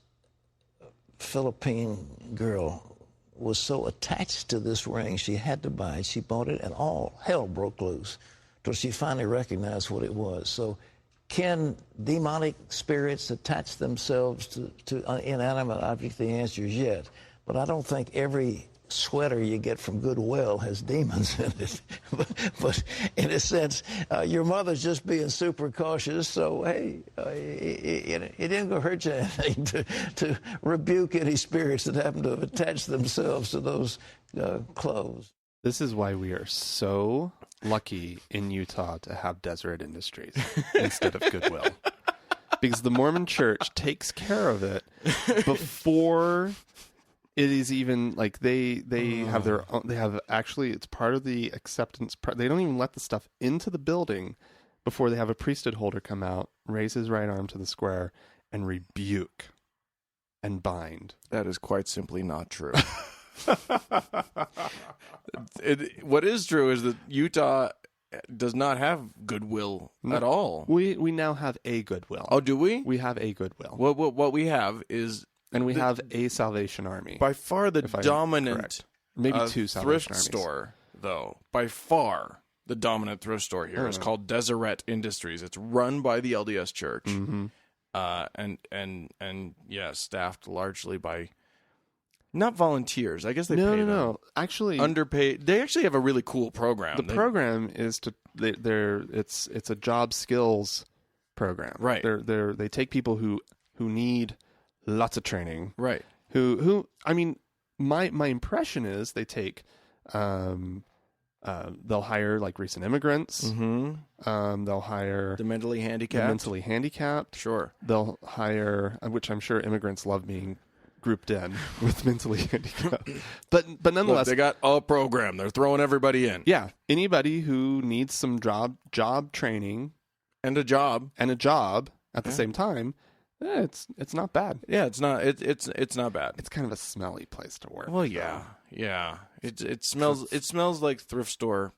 Philippine girl was so attached to this ring, she had to buy it. She bought it, and all hell broke loose till she finally recognized what it was. So can demonic spirits attach themselves to inanimate objects? The answer is yes. But I don't think every sweater you get from Goodwill has demons in it. but in a sense, your mother's just being super cautious. So, hey, it isn't going to hurt you anything to rebuke any spirits that happen to have attached themselves to those clothes. This is why we are so lucky in Utah to have Deseret Industries instead of Goodwill. Because the Mormon Church takes care of it before it is even like they have their own, they have actually, it's part of the acceptance. They don't even let the stuff into the building before they have a priesthood holder come out, raise his right arm to the square, and rebuke and bind. That is quite simply not true. What is true is that Utah does not have Goodwill at all. We now have a Goodwill. Oh, do we? We have a Goodwill. What we have is, and we have a Salvation Army. By far the dominant maybe two Salvation thrift Armies. store, though. By far the dominant thrift store here is called Deseret Industries. It's run by the LDS Church, and yeah, staffed largely by not volunteers. I guess they pay them. No. Actually, underpaid. They actually have a really cool program. The program is it's a job skills program. Right. They take people who need lots of training. Right. Who I mean, my impression is they take they'll hire like recent immigrants. Mm-hmm. They'll hire the mentally handicapped. Sure. They'll hire, which I'm sure immigrants love being grouped in with mentally handicapped. But nonetheless, look, they got a program. They're throwing everybody in. Yeah. Anybody who needs some job training and a job at the same time, it's not bad. Yeah, it's not bad. It's kind of a smelly place to work. Well, yeah. It smells like thrift store.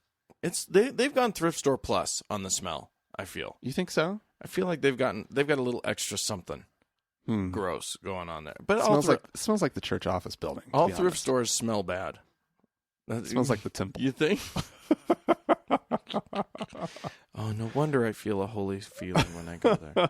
They've gone thrift store plus on the smell, I feel. You think so? I feel like they've got a little extra something gross going on there. But it smells like the church office building. All thrift stores smell bad. It smells like the temple. You think? Oh, no wonder I feel a holy feeling when I go there.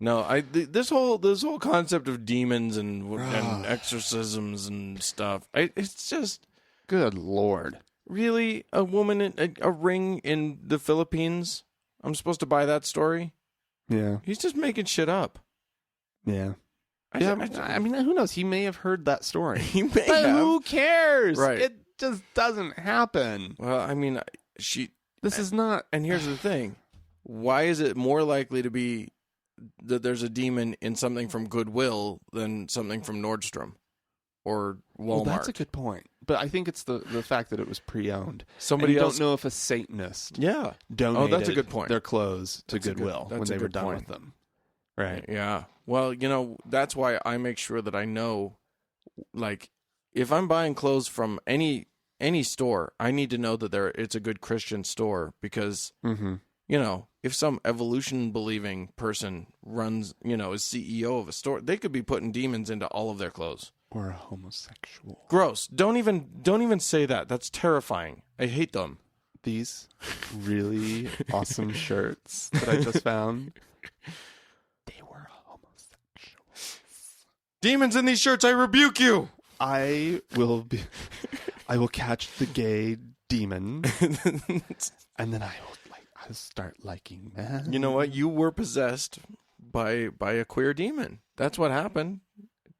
No, this whole concept of demons and exorcisms and stuff. It's just Good Lord. really a woman in a ring in the Philippines. I'm supposed to buy that story. Yeah. He's just making shit up. Yeah. I I mean, who knows? He may have heard that story. He may But have. who cares? Right. It just doesn't happen. Well, I mean, This is not. And here's the thing: why is it more likely to be that there's a demon in something from Goodwill than something from Nordstrom or Walmart? Well, that's a good point. But I think it's the fact that it was pre-owned. Somebody and you else don't know if a Satanist Yeah. donated that's a good point. their clothes to That's a good- Goodwill when that's a they were good done point. with them. Right. Yeah. Well, that's why I make sure that I know, like, if I'm buying clothes from any store, I need to know that it's a good Christian store because, Mm-hmm. if some evolution believing person runs, is CEO of a store, they could be putting demons into all of their clothes. Or a homosexual. Gross. Don't even say that. That's terrifying. I hate them. These really awesome shirts that I just found. They were homosexuals. Demons in these shirts, I rebuke you. I will catch the gay demon, and then I'll start liking men. You know what? You were possessed by a queer demon. That's what happened.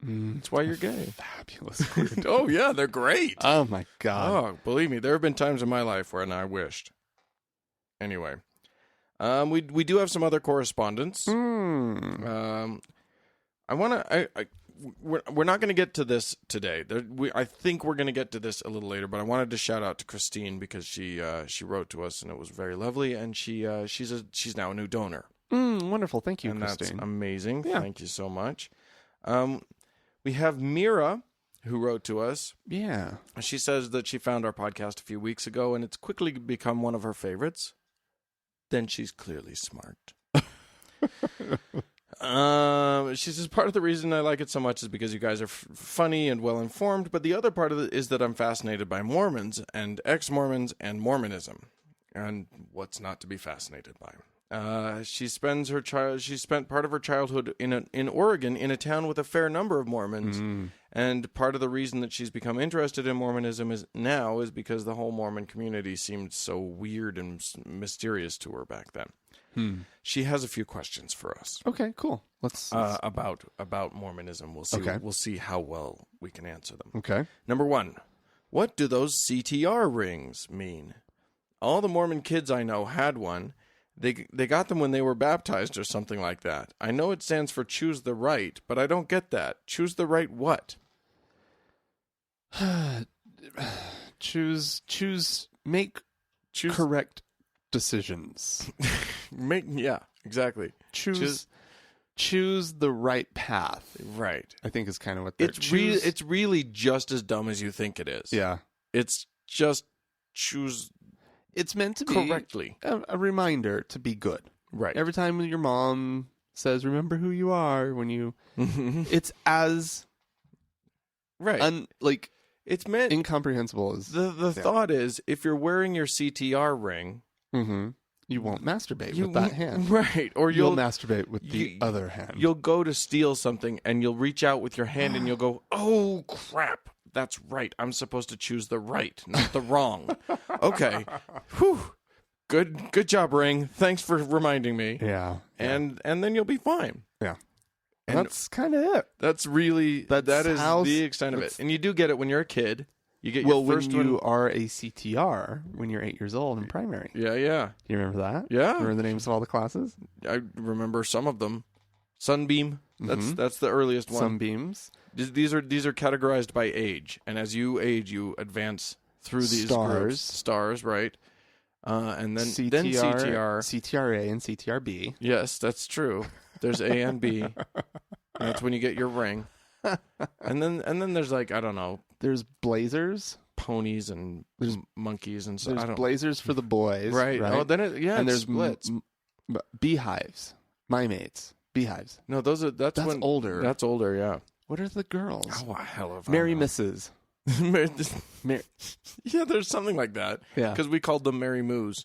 That's why you're gay. Fabulous queer demon. Oh yeah, they're great. Oh my god. Oh, believe me, there have been times in my life when I wished. Anyway, we do have some other correspondence. We're not going to get to this today. I think we're going to get to this a little later, but I wanted to shout out to Christine because she wrote to us and it was very lovely, and she's now a new donor. Wonderful. Thank you, And Christine. that's amazing. Yeah. Thank you so much. We have Mira, who wrote to us. Yeah. She says that she found our podcast a few weeks ago, and it's quickly become one of her favorites. Then she's clearly smart. She says, part of the reason I like it so much is because you guys are funny and well-informed, but the other part of it is that I'm fascinated by Mormons and ex-Mormons and Mormonism. And what's not to be fascinated by? She spent part of her childhood in Oregon in a town with a fair number of Mormons, and part of the reason that she's become interested in Mormonism is because the whole Mormon community seemed so weird and mysterious to her back then. She has a few questions for us. Okay, cool. Let's about Mormonism. We'll see. Okay. We'll see how well we can answer them. Okay. Number 1, what do those CTR rings mean? All the Mormon kids I know had one. They got them when they were baptized or something like that. I know it stands for choose the right, but I don't get that. Choose the right what? Make correct decisions. Yeah, exactly. Choose the right path. Right. I think is kind of what they're It's really just as dumb as you think it is. Yeah. It's just choose It's meant to be correctly. a reminder to be good. Right. Every time your mom says, remember who you are, when you... it's as... Right. It's meant... incomprehensible as... The thought is, if you're wearing your CTR ring... you won't masturbate with that hand. Right. Or you'll masturbate with the other hand. You'll go to steal something, and you'll reach out with your hand, and you'll go, oh, crap. That's right. I'm supposed to choose the right, not the wrong. Okay. Whew. Good job, ring. Thanks for reminding me. Yeah. And then you'll be fine. Yeah. And that's kind of it. That is how- the extent of it. And you do get it when you're a kid. You get your first when you one. are a CTR, when you're 8 years old in primary. Yeah, yeah. Do you remember that? Yeah. Remember the names of all the classes? I remember some of them. Sunbeam. That's the earliest one. Sunbeams. These are categorized by age, and as you age, you advance through these groups. Stars, right? And then CTR, CTRA, and CTRB. Yes, that's true. There's A and B. And that's when you get your ring. And then there's I don't know. There's blazers, ponies, and there's monkeys and so. There's blazers for the boys, right? Oh, then and there's splits. Beehives, mimeates, beehives. No, that's older. That's older, yeah. What are the girls? Oh, hell of Mary Mrs. Yeah, there's something like that. Yeah, because we called them Mary Moos.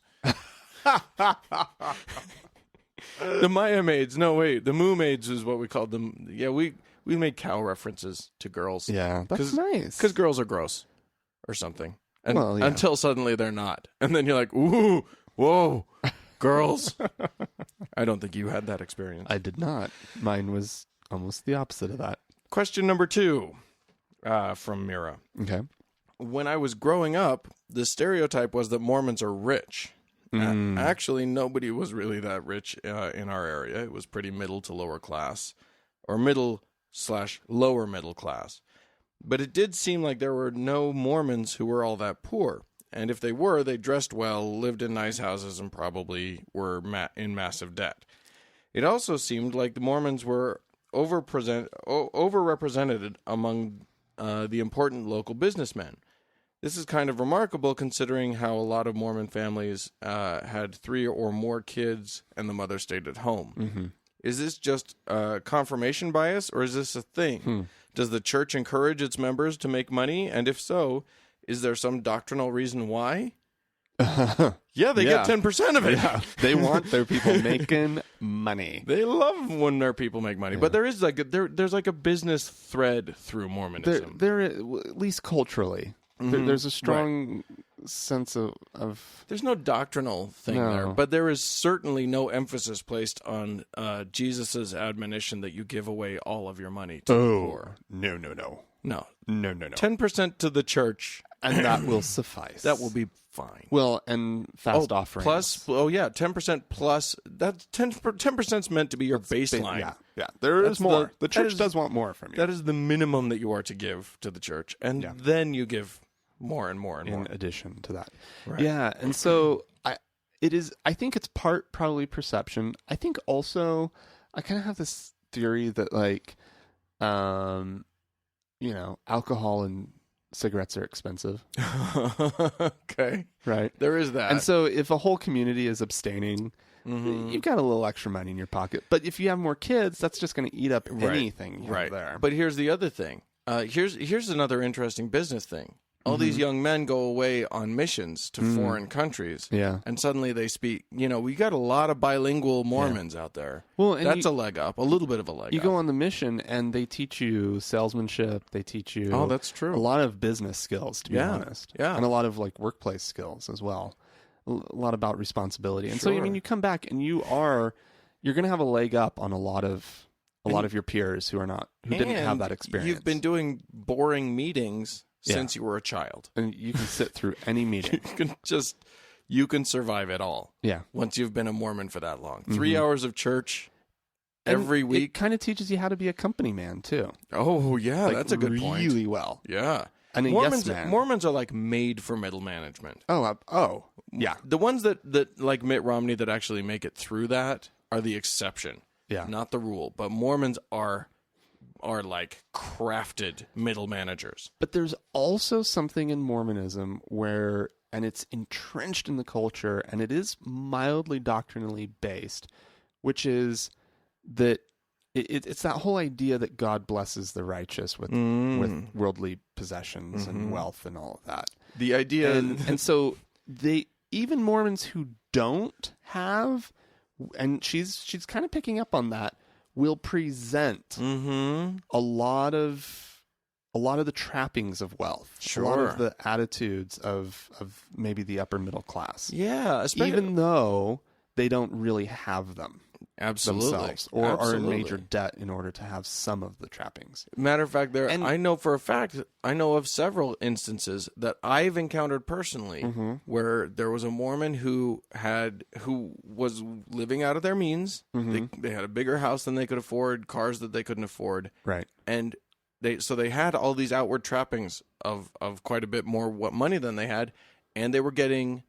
The Maya maids. No, wait. The Moo maids is what we called them. Yeah, we made cow references to girls. Yeah, that's nice. Because girls are gross or something. And Well, yeah. until suddenly they're not. And then you're like, ooh, whoa, girls. I don't think you had that experience. I did not. Mine was almost the opposite of that. Question number 2 from Mira. Okay. When I was growing up, the stereotype was that Mormons are rich. Actually, nobody was really that rich in our area. It was pretty middle to lower class, or middle/lower middle class. But it did seem like there were no Mormons who were all that poor. And if they were, they dressed well, lived in nice houses, and probably were in massive debt. It also seemed like the Mormons were overrepresented among the important local businessmen. This is kind of remarkable considering how a lot of Mormon families had 3 or more kids and the mother stayed at home. Mm-hmm. Is this just confirmation bias, or is this a thing? Does the church encourage its members to make money? And if so, is there some doctrinal reason why? Yeah, they get 10% of it. Yeah, they want their people making money. They love when their people make money. But there is there's like a business thread through Mormonism. There, at least culturally, there's a strong sense of. There's no doctrinal thing there, but there is certainly no emphasis placed on Jesus's admonition that you give away all of your money to the poor. No. 10% to the church, and that will suffice. That will be fine. Well, and fast offerings. Plus, 10% plus. That 10% is meant to be your baseline. Yeah. There is more. The church does want more from you. That is the minimum that you are to give to the church, and then you give more and more and more. In addition to that, right. Yeah, and so I think it's probably perception. I think also I kind of have this theory that alcohol and cigarettes are expensive. Okay. Right. There is that. And so if a whole community is abstaining, you've got a little extra money in your pocket. But if you have more kids, that's just going to eat up anything you have there. But here's the other thing. Here's another interesting business thing. All these young men go away on missions to foreign countries. Yeah. And suddenly they speak. We got a lot of bilingual Mormons out there. Well, and that's a leg up, a little bit of a leg up. You go on the mission and they teach you salesmanship. They teach you that's true. A lot of business skills, to be honest. Yeah. And a lot of workplace skills as well. A lot about responsibility. And so, you come back and you're going to have a leg up on a lot of your peers who didn't have that experience. You've been doing boring meetings since you were a child. And you can sit through any meeting. You can survive it all. Yeah. Once you've been a Mormon for that long. 3 hours of church every week. It kind of teaches you how to be a company man, too. Oh, yeah. That's a good point. Really well. Yeah. And Mormons, yes man. Mormons are like made for middle management. Yeah. The ones that like Mitt Romney that actually make it through that are the exception. Yeah. Not the rule. But Mormons are like crafted middle managers. But there's also something in Mormonism and it's entrenched in the culture, and it is mildly doctrinally based, which is that it's that whole idea that God blesses the righteous with worldly possessions and wealth and all of that. The idea, and so even Mormons who don't have, and she's kind of picking up on that, will present a lot of the trappings of wealth, a lot of the attitudes of maybe the upper middle class. Yeah, even though they don't really have them themselves, or are in major debt in order to have some of the trappings. Matter of fact, I know for a fact, I know of several instances that I've encountered personally where there was a Mormon who was living out of their means. They had a bigger house than they could afford, cars that they couldn't afford. Right. And they had all these outward trappings of quite a bit more money than they had, and they were getting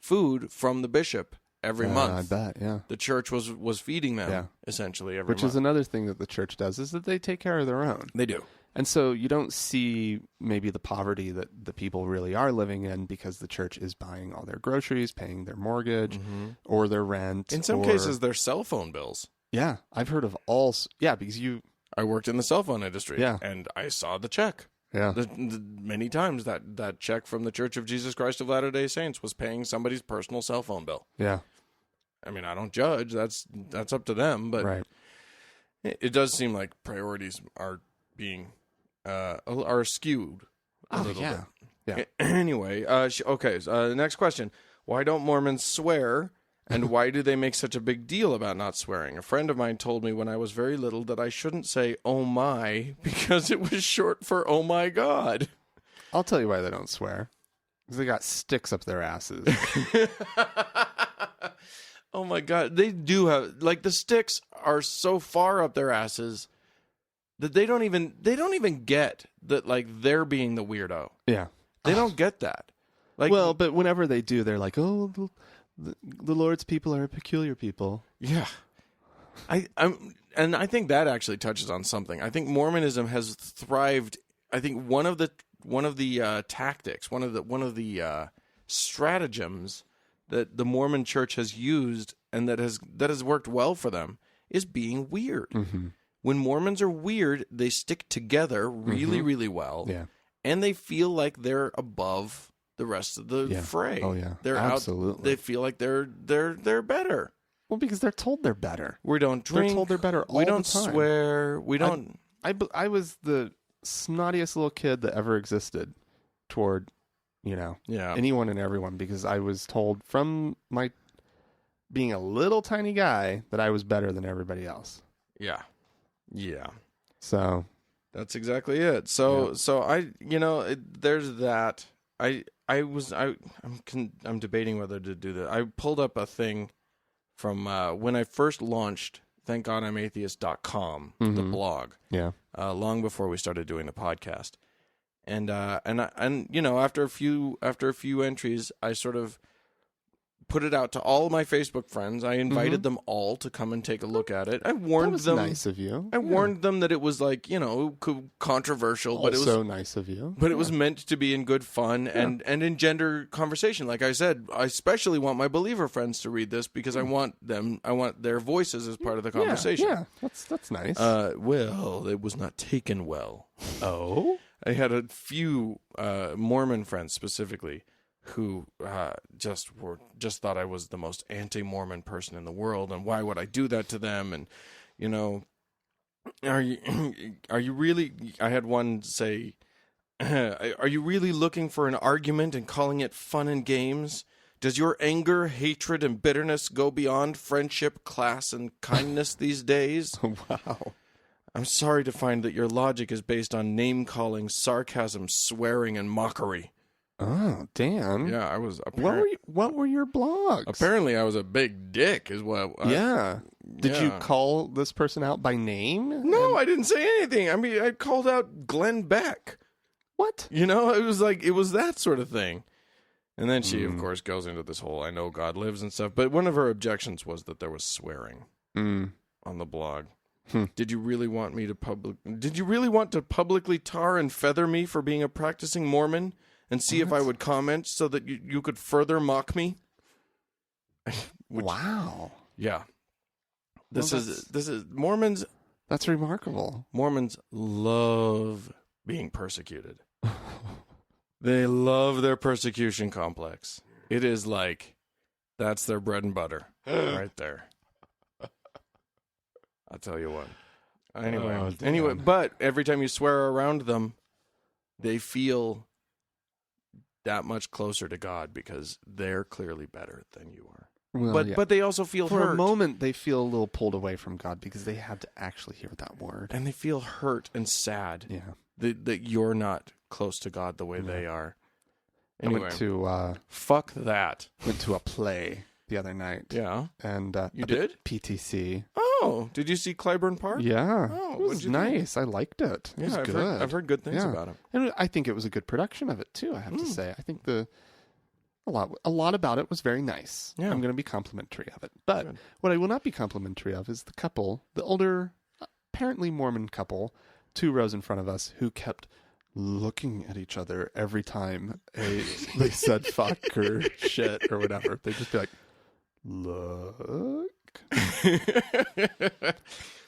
food from the bishop every month. I bet, yeah. The church was feeding them essentially every month. Which is another thing that the church does, is that they take care of their own. They do. And so you don't see maybe the poverty that the people really are living in because the church is buying all their groceries, paying their mortgage or their rent. In some cases, their cell phone bills. Yeah. I've heard of because I worked in the cell phone industry. Yeah. And I saw the check. Yeah. Many times that check from the Church of Jesus Christ of Latter-day Saints was paying somebody's personal cell phone bill. Yeah. I mean, I don't judge. That's up to them. But Right. it does seem like priorities are being are skewed a little bit. Yeah. Anyway, next question. Why don't Mormons swear, and why do they make such a big deal about not swearing? A friend of mine told me when I was very little that I shouldn't say, oh my, because it was short for oh my God. I'll tell you why they don't swear. Because they got sticks up their asses. Oh my God. They do have, like, the sticks are so far up their asses that they don't even get that, like, they're being the weirdo. Yeah. They don't get that. Like, Well, but whenever they do, they're like, oh, the Lord's people are a peculiar people. yeah. And I think that actually touches on something. I think Mormonism has thrived. I think one of the tactics, one of the stratagems that the Mormon Church has used and that has worked well for them is being weird. Mm-hmm. When Mormons are weird, they stick together really, really well. Yeah. And they feel like they're above the rest of the fray. Oh, yeah. They're Absolutely. They feel like they're better. Well, because they're told they're better. We don't drink. They're told they're better all we don't the time. swear. We don't. I was the snottiest little kid that ever existed toward, anyone and everyone, because I was told from my being a little tiny guy that I was better than everybody else. Yeah. Yeah. So that's exactly it. So there's that. I'm debating whether to do that. I pulled up a thing from when I first launched thankgodimatheist.com, the blog. Yeah. Long before we started doing the podcast. And after a few entries, I sort of put it out to all my Facebook friends. I invited them all to come and take a look at it. I warned them. That was nice of you. I warned them that it was controversial, but it was so nice of you. But it was meant to be in good fun and engender conversation. Like I said, I especially want my believer friends to read this because I want their voices as part of the conversation. Yeah, that's nice. Well, it was not taken well. Oh? I had a few Mormon friends specifically who just thought I was the most anti-Mormon person in the world, and why would I do that to them? And are you really? I had one say, "Are you really looking for an argument and calling it fun and games? Does your anger, hatred, and bitterness go beyond friendship, class, and kindness these days?" Wow. I'm sorry to find that your logic is based on name-calling, sarcasm, swearing, and mockery. Oh, Dan. Yeah, I was. What were your blogs? Apparently, I was a big dick, is what. Did you call this person out by name? No, I didn't say anything. I mean, I called out Glenn Beck. What? It was that sort of thing. And then she, of course, goes into this whole "I know God lives" and stuff. But one of her objections was that there was swearing on the blog. Did you really want to publicly tar and feather me for being a practicing Mormon and see if I would comment so that you could further mock me? Wow. Yeah. This is Mormons. That's remarkable. Mormons love being persecuted. They love their persecution complex. It is like that's their bread and butter right there. I'll tell you what. Anyway, but every time you swear around them, they feel that much closer to God because they're clearly better than you are. Well, but they also feel for hurt. a moment, they feel a little pulled away from God because they had to actually hear that word. And they feel hurt and sad that you're not close to God the way they are. Anyway, I went to... fuck that. Went to a play the other night. Yeah. And you did? PTC. Oh, did you see Clyburn Park? Yeah. Oh, it was nice. I liked it. It was good. I've heard good things about it. And I think it was a good production of it, too, I have to say. I think a lot about it was very nice. Yeah. I'm going to be complimentary of it. But what I will not be complimentary of is the couple, the older, apparently Mormon couple, 2 rows in front of us, who kept looking at each other every time they said fuck or shit or whatever. They'd just be like, look.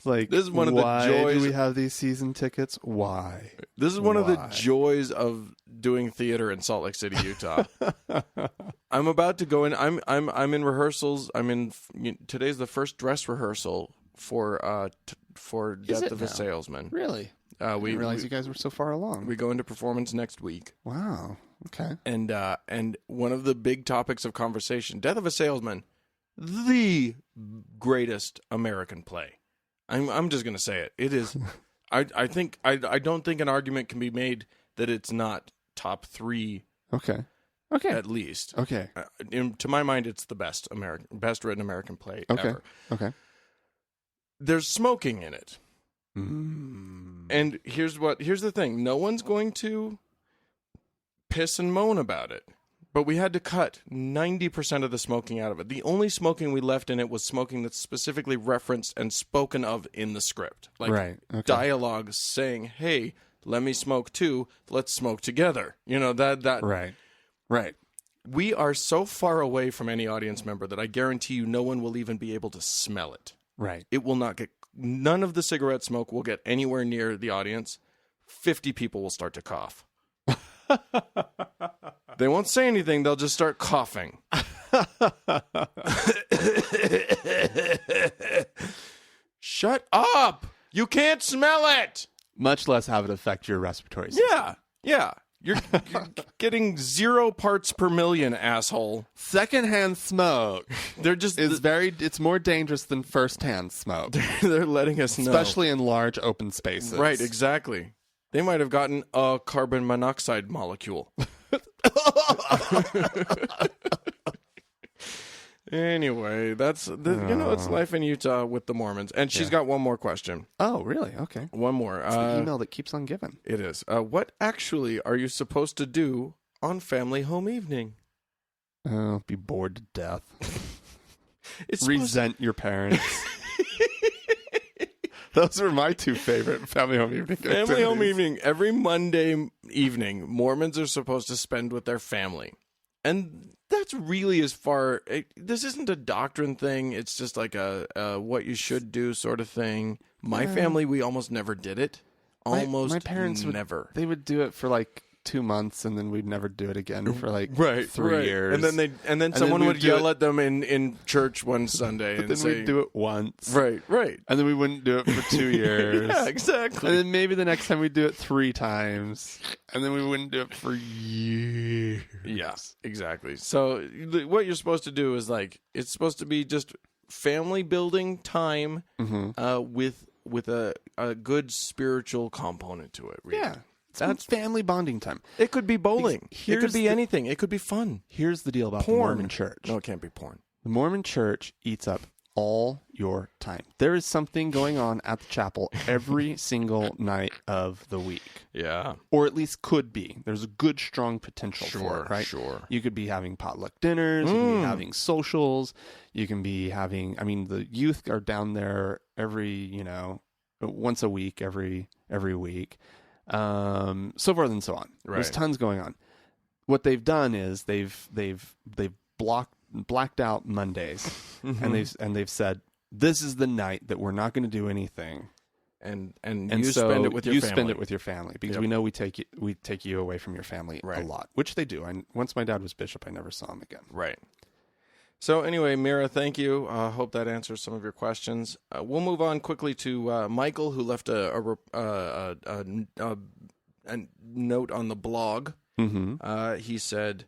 Like, this is one of the joys. Why do we have these season tickets? Why? This is one of the joys of doing theater in Salt Lake City, Utah. I'm about to go in. I'm in rehearsals. Today's the first dress rehearsal for Death of a Salesman. Really? I didn't realize you guys were so far along. We go into performance next week. Wow. Okay. And one of the big topics of conversation, Death of a Salesman, the greatest American play. I'm just going to say it. It is. I don't think an argument can be made that it's not top 3. Okay. At least. Okay. To my mind, it's the best written American play ever. Okay. There's smoking in it. Mm. And here's the thing. No one's going to piss and moan about it. But we had to cut 90% of the smoking out of it. The only smoking we left in it was smoking that's specifically referenced and spoken of in the script. Like dialogue saying, hey, let me smoke too. Let's smoke together. That. Right. We are so far away from any audience member that I guarantee you no one will even be able to smell it. Right. It will not get... None of the cigarette smoke will get anywhere near the audience. 50 people will start to cough. They won't say anything. They'll just start coughing. Shut up! You can't smell it! Much less have it affect your respiratory system. Yeah. You're getting 0 parts per million, asshole. Secondhand smoke. It's more dangerous than firsthand smoke. They're letting us know. Especially in large open spaces. Right, exactly. They might have gotten a carbon monoxide molecule. Anyway, it's life in Utah with the Mormons. And she's got one more question. Oh, really? Okay. One more. It's the email that keeps on giving. It is. What actually are you supposed to do on family home evening? Be bored to death. Resent your parents. Those were my 2 favorite family home evening activities. Family home evening. Every Monday evening, Mormons are supposed to spend with their family. And that's really as far... this isn't a doctrine thing. It's just like a what you should do sort of thing. My family, we almost never did it. My parents never. They would do it for like 2 months, and then we'd never do it again for like 3 years. And then someone would yell at them in church one Sunday and then say, we'd do it once. Right. And then we wouldn't do it for 2 years. Yeah, exactly. And then maybe the next time we'd do it 3 times. And then we wouldn't do it for years. Yeah, exactly. So what you're supposed to do is it's supposed to be just family building time with a good spiritual component to it. Really. Yeah. That's family bonding time. It could be bowling. It could be anything. It could be fun. Here's the deal about the Mormon Church. No, it can't be porn. The Mormon Church eats up all your time. There is something going on at the chapel every single night of the week. Yeah. Or at least could be. There's a good, strong potential for it, right? Sure. You could be having potluck dinners. You can be having socials. You can be having... the youth are down there every, once a week, every week. So forth and so on. Right. There's tons going on. What they've done is they've blacked out Mondays, and they've said this is the night that we're not going to do anything, and you so spend it with your family. spend it with your family because we know we take you away from your family a lot, which they do. And once my dad was bishop, I never saw him again. Right. So anyway, Mira, thank you. Hope that answers some of your questions. We'll move on quickly to Michael, who left a note on the blog. Mm-hmm. He said,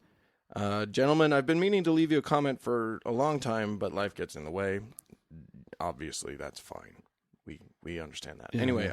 gentlemen, I've been meaning to leave you a comment for a long time, but life gets in the way. Obviously, that's fine. We understand that. Yeah, anyway,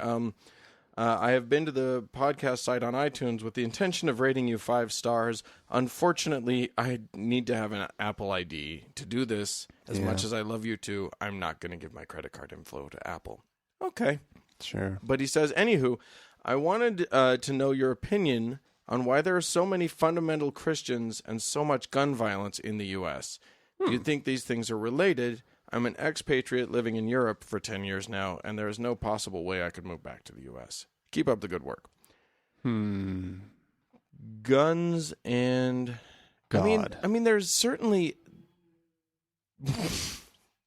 I have been to the podcast site on iTunes with the intention of rating you 5 stars. Unfortunately, I need to have an Apple ID to do this. As much as I love you two, I'm not going to give my credit card info to Apple. Okay. Sure. But he says, anywho, I wanted to know your opinion on why there are so many fundamental Christians and so much gun violence in the U.S. Do you think these things are related? I'm an expatriate living in Europe for 10 years now, and there is no possible way I could move back to the U.S. Keep up the good work. Guns and... God. I mean, there's certainly...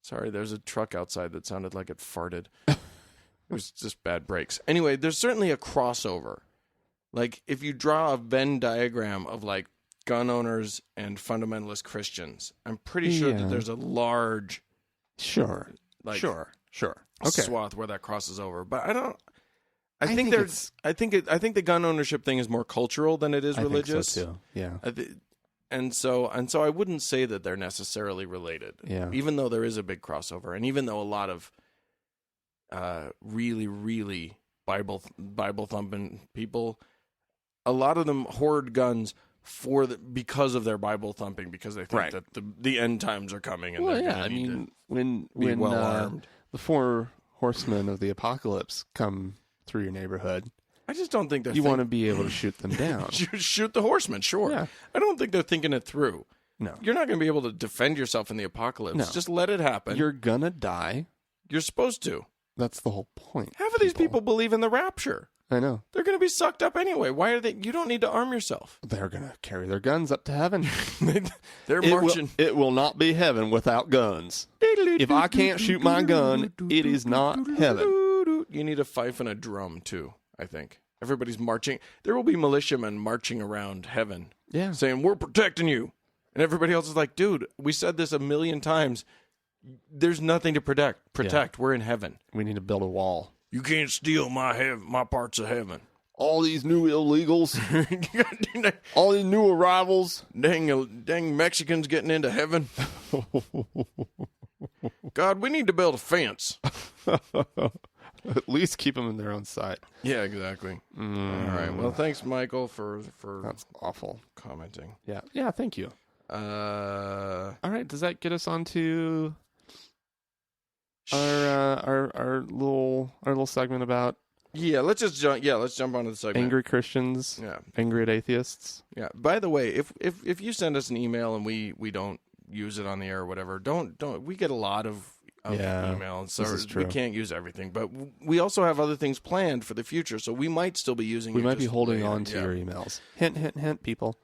Sorry, there's a truck outside that sounded like it farted. It was just bad brakes. Anyway, there's certainly a crossover. Like, if you draw a Venn diagram of, like, gun owners and fundamentalist Christians. I'm pretty sure that there's a large Sure. Sure. Okay. swath where that crosses over. But I think the gun ownership thing is more cultural than it is religious. I think so too. Yeah. And so I wouldn't say that they're necessarily related. Yeah. Even though there is a big crossover, and even though a lot of really, really Bible thumping people, a lot of them hoard guns because of their Bible thumping, because they think that the end times are coming. And when well armed. The 4 horsemen of the apocalypse come through your neighborhood, I just don't think you want to be able to shoot them down. Shoot the horsemen, sure. Yeah. I don't think they're thinking it through. No. You're not going to be able to defend yourself in the apocalypse. No. Just let it happen. You're gonna die. You're supposed to. That's the whole point. Half of these people believe in the rapture. I know. They're going to be sucked up anyway. Why are they? You don't need to arm yourself. They're gonna carry their guns up to heaven. They're marching. It will not be heaven without guns. If I can't shoot my gun, it is not heaven. You need a fife and a drum too, I think. Everybody's marching. There will be militiamen marching around heaven, saying, "We're protecting you." And everybody else is like, "Dude, we said this 1,000,000 times. There's nothing to protect. Yeah. We're in heaven. We need to build a wall. You can't steal my parts of heaven." All these new illegals, all these new arrivals, dang Mexicans getting into heaven. God, we need to build a fence. At least keep them in their own sight. Yeah, exactly. All right. Well, thanks, Michael, for that's awful commenting. Yeah. Thank you. All right. Does that get us on to our little segment about? Yeah. Let's jump onto the segment. Angry Christians. Yeah. Angry at atheists. Yeah. By the way, if you send us an email and we don't use it on the air or whatever, don't we get a lot of emails, so we can't use everything, but we also have other things planned for the future, so we might still be using. We might be holding on to your emails. Hint, hint, hint, people.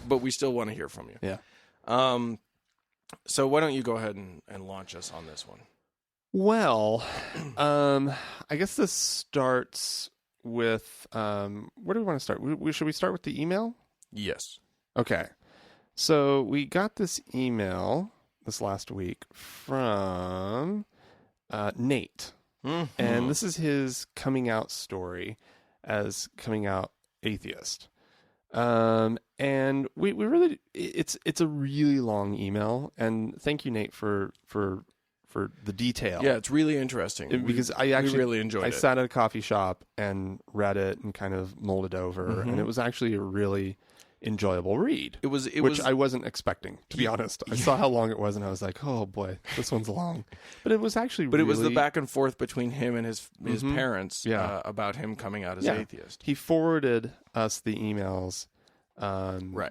But we still want to hear from you. Yeah. So why don't you go ahead and launch us on this one? Well, I guess this starts with where do we want to start? Should we start with the email? Yes. Okay. So we got this email this last week from Nate. Mm-hmm. And this is his coming out story as coming out atheist. And we really, it's a really long email, and thank you, Nate, for the detail. Yeah, it's really interesting. Because I actually really enjoyed it. I sat at a coffee shop and read it and kind of mulled it over, and it was actually a really enjoyable read. Which I wasn't expecting, to be honest. I saw how long it was, and I was like, "Oh boy, this one's long." But it was actually. But it was the back and forth between him and his parents about him coming out as atheist. He forwarded us the emails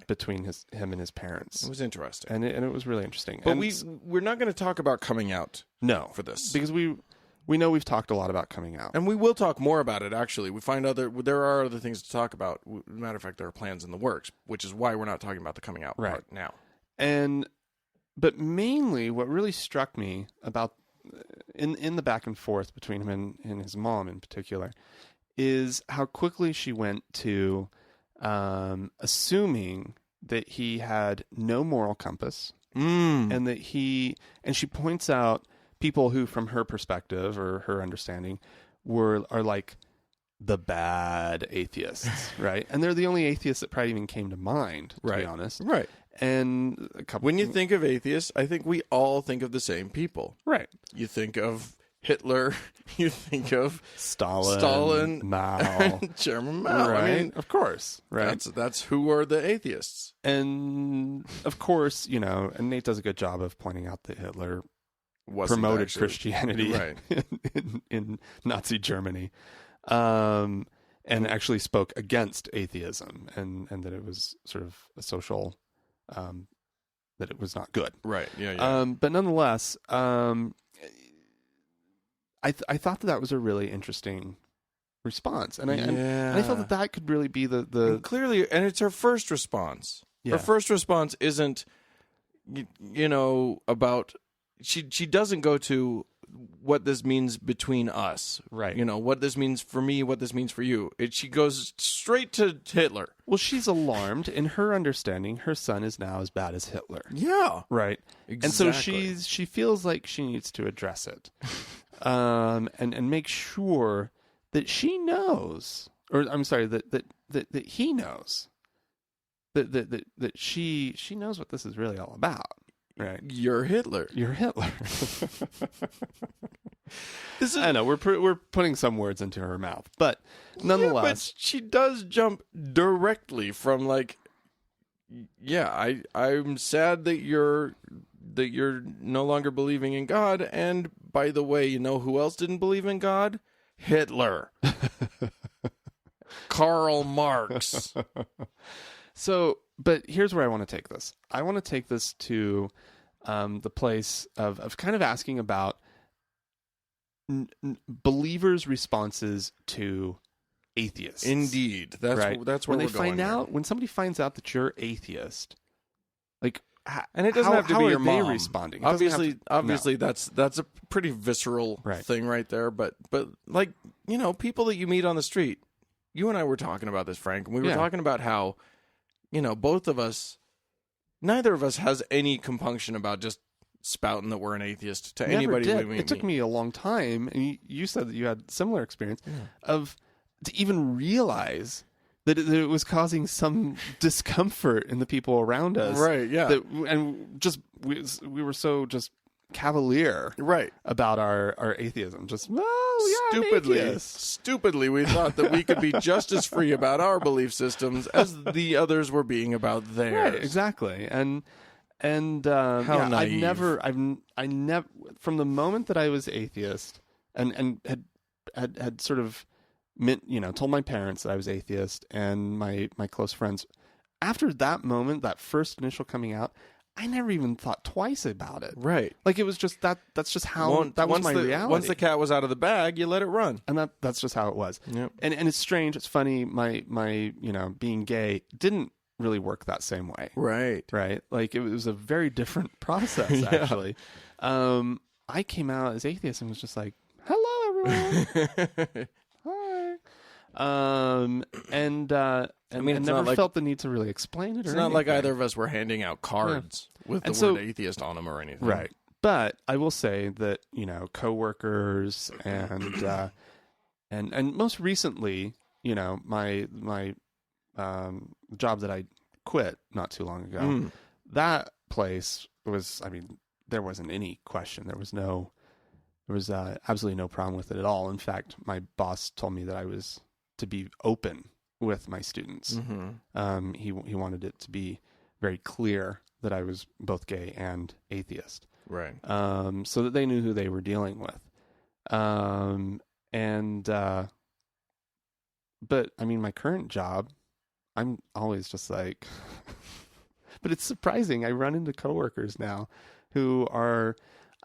between him and his parents. It was interesting, and it was really interesting. But we're not going to talk about coming out. No, for this, because we know we've talked a lot about coming out. And we will talk more about it, actually. We find out there are other things to talk about. Matter of fact, there are plans in the works, which is why we're not talking about the coming out part now. But mainly what really struck me about in the back and forth between him and his mom in particular is how quickly she went to assuming that he had no moral compass and that she points out people who, from her perspective or her understanding, are like the bad atheists, right? And they're the only atheists that probably even came to mind, to be honest. Right. And when you think of atheists, I think we all think of the same people. Right. You think of Hitler, you think of Stalin, Mao, Chairman Mao. Right? I mean, of course, right? That's who are the atheists. And of course, and Nate does a good job of pointing out that Hitler promoted Christianity in Nazi Germany, and actually spoke against atheism, and that it was sort of a social, that it was not good. Right. Yeah. But nonetheless, I thought that was a really interesting response, and I felt that could really be the and clearly, and it's her first response. Yeah. Her first response isn't, about. She doesn't go to what this means between us. Right. You know, what this means for me, what this means for you. She goes straight to Hitler. Well, she's alarmed. In her understanding, her son is now as bad as Hitler. Yeah. Right. Exactly. And so she feels like she needs to address it. And make sure that she knows, or I'm sorry, that he knows that she knows what this is really all about. Right. You're Hitler. You're Hitler. I know we're putting some words into her mouth, but nonetheless, but she does jump directly from like, yeah, I'm sad that you're no longer believing in God, and by the way, you know who else didn't believe in God? Hitler. Karl Marx. So, but here's where I want to take this. I want to take this to the place of kind of asking about believers' responses to atheists. Indeed, that's where when we're they find going out here. when somebody finds out that you're atheist, like, And it doesn't have to how be are your they mom. responding? It doesn't have to- Obviously, that's a pretty visceral thing right there. But like, you know, people that you meet on the street. You and I were talking about this, Frank, and we were talking about how, you know, both of us, neither of us has any compunction about just spouting that we're an atheist to Never anybody did. we meet. It took me a long time, and you said that you had similar experience to even realize that it was causing some discomfort in the people around us. Right, yeah. And just we were so just cavalier about our atheism. Just, oh, yeah, I'm atheist. Stupidly, we thought that we could be just as free about our belief systems as the others were being about theirs. Right, exactly. And How naive. I never, from the moment that I was atheist and had sort of, told my parents that I was atheist and my close friends, after that moment, that first initial coming out, I never even thought twice about it. Right. Like, it was just that's just how that was my reality. Once the cat was out of the bag, you let it run. And that's just how it was. Yep. And it's strange, it's funny, my being gay didn't really work that same way. Right. Like, it was a very different process, actually. I came out as atheist and was just like, hello, everyone. Hi. I never felt the need to really explain it. It's not like either of us were handing out cards with the word atheist on them or anything. Right. But I will say that, coworkers and most recently, my job that I quit not too long ago, that place was, there wasn't any question. There was absolutely no problem with it at all. In fact, my boss told me that I was to be open with my students. Mm-hmm. He wanted it to be very clear that I was both gay and atheist. Right. So that they knew who they were dealing with. But my current job, I'm always just like, but it's surprising. I run into coworkers now who are,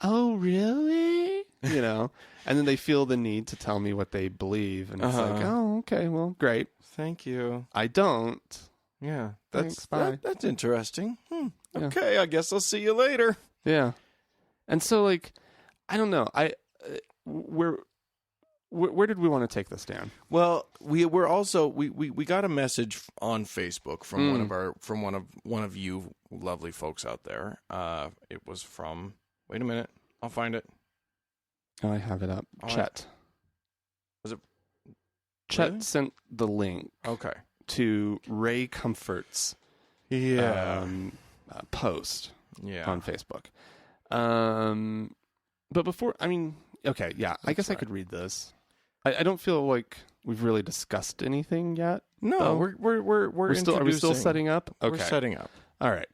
oh, really? And then they feel the need to tell me what they believe. And it's like, oh, okay, well, great. Thank you. I don't. Yeah. Thanks, bye. That's interesting. Yeah. Okay, I guess I'll see you later. Yeah. And so, like, I don't know. Where did we want to take this, Dan? Well, we got a message on Facebook from one of you lovely folks out there. It was from, wait a minute, I'll find it. Oh, I have it up. Chet. Was it? Chet Really? sent the link. Okay. To Ray Comfort's post on Facebook. But before, okay, yeah, I guess I could read this. I don't feel like we've really discussed anything yet. No, though. we're still. Are we still setting up? Okay. We're setting up. All right.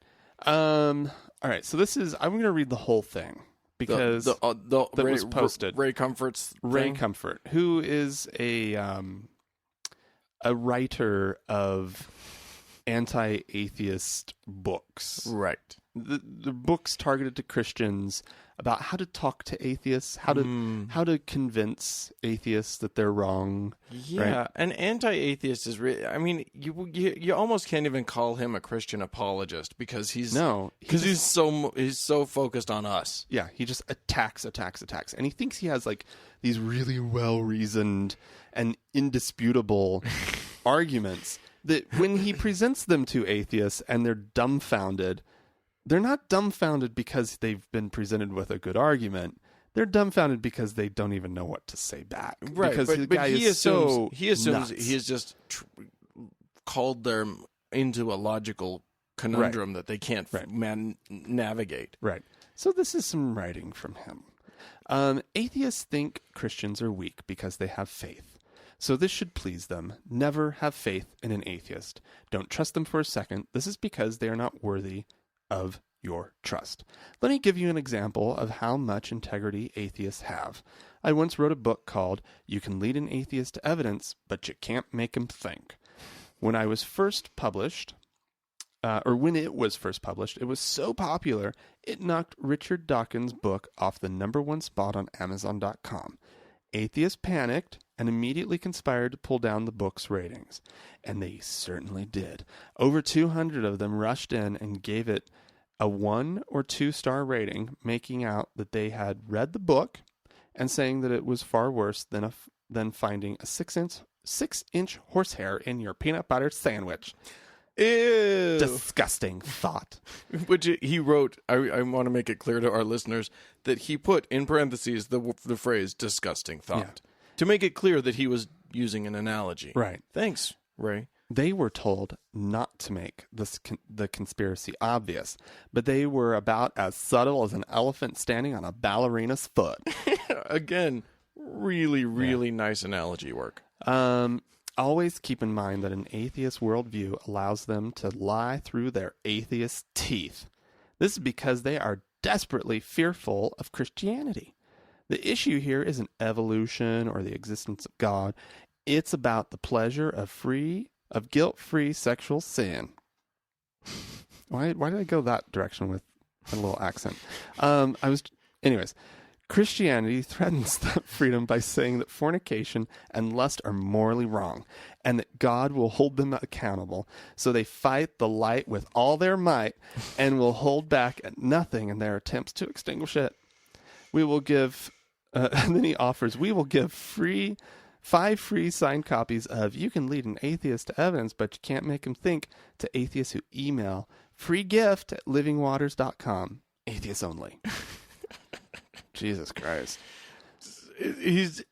All right. So this is. I'm going to read the whole thing because that was posted. Ray Comfort's Ray thing? Comfort, who is a writer of anti-atheist books. Right. the books targeted to Christians about how to talk to atheists, how to convince atheists that they're wrong. Yeah, right? an anti-atheist is really. I mean, you almost can't even call him a Christian apologist because he's so focused on us. Yeah, he just attacks, and he thinks he has like these really well reasoned and indisputable arguments that when he presents them to atheists and they're dumbfounded. They're not dumbfounded because they've been presented with a good argument. They're dumbfounded because they don't even know what to say back. Right, because the but guy he is assumes nuts. he has just called them into a logical conundrum that they can't navigate. Right. So this is some writing from him. Atheists think Christians are weak because they have faith. So this should please them. Never have faith in an atheist. Don't trust them for a second. This is because they are not worthy of your trust. Let me give you an example of how much integrity atheists have. I once wrote a book called You Can Lead an Atheist to Evidence, but You Can't Make Him Think. When it was first published, it was so popular, it knocked Richard Dawkins' book off the #1 spot on Amazon.com. Atheists panicked and immediately conspired to pull down the book's ratings. And they certainly did. Over 200 of them rushed in and gave it a 1 or 2 star rating, making out that they had read the book and saying that it was far worse than finding a 6-inch horsehair in your peanut butter sandwich. Ew. Disgusting thought. Which he wrote, I want to make it clear to our listeners that he put in parentheses the phrase disgusting thought to make it clear that he was using an analogy. Right. Thanks, Ray. They were told not to make the conspiracy obvious, but they were about as subtle as an elephant standing on a ballerina's foot. Again, really nice analogy work. Always keep in mind that an atheist worldview allows them to lie through their atheist teeth. This is because they are desperately fearful of Christianity. The issue here isn't evolution or the existence of God. It's about the pleasure of guilt-free sexual sin. Why did I go that direction with a little accent? Anyways. Christianity threatens that freedom by saying that fornication and lust are morally wrong and that God will hold them accountable. So they fight the light with all their might and will hold back at nothing in their attempts to extinguish it. We will give, and then he offers, we will give 5 free signed copies of You Can Lead an Atheist to Evidence, but You Can't Make Him Think to atheists who email free gift at livingwaters.com. Atheists only. Jesus Christ. He's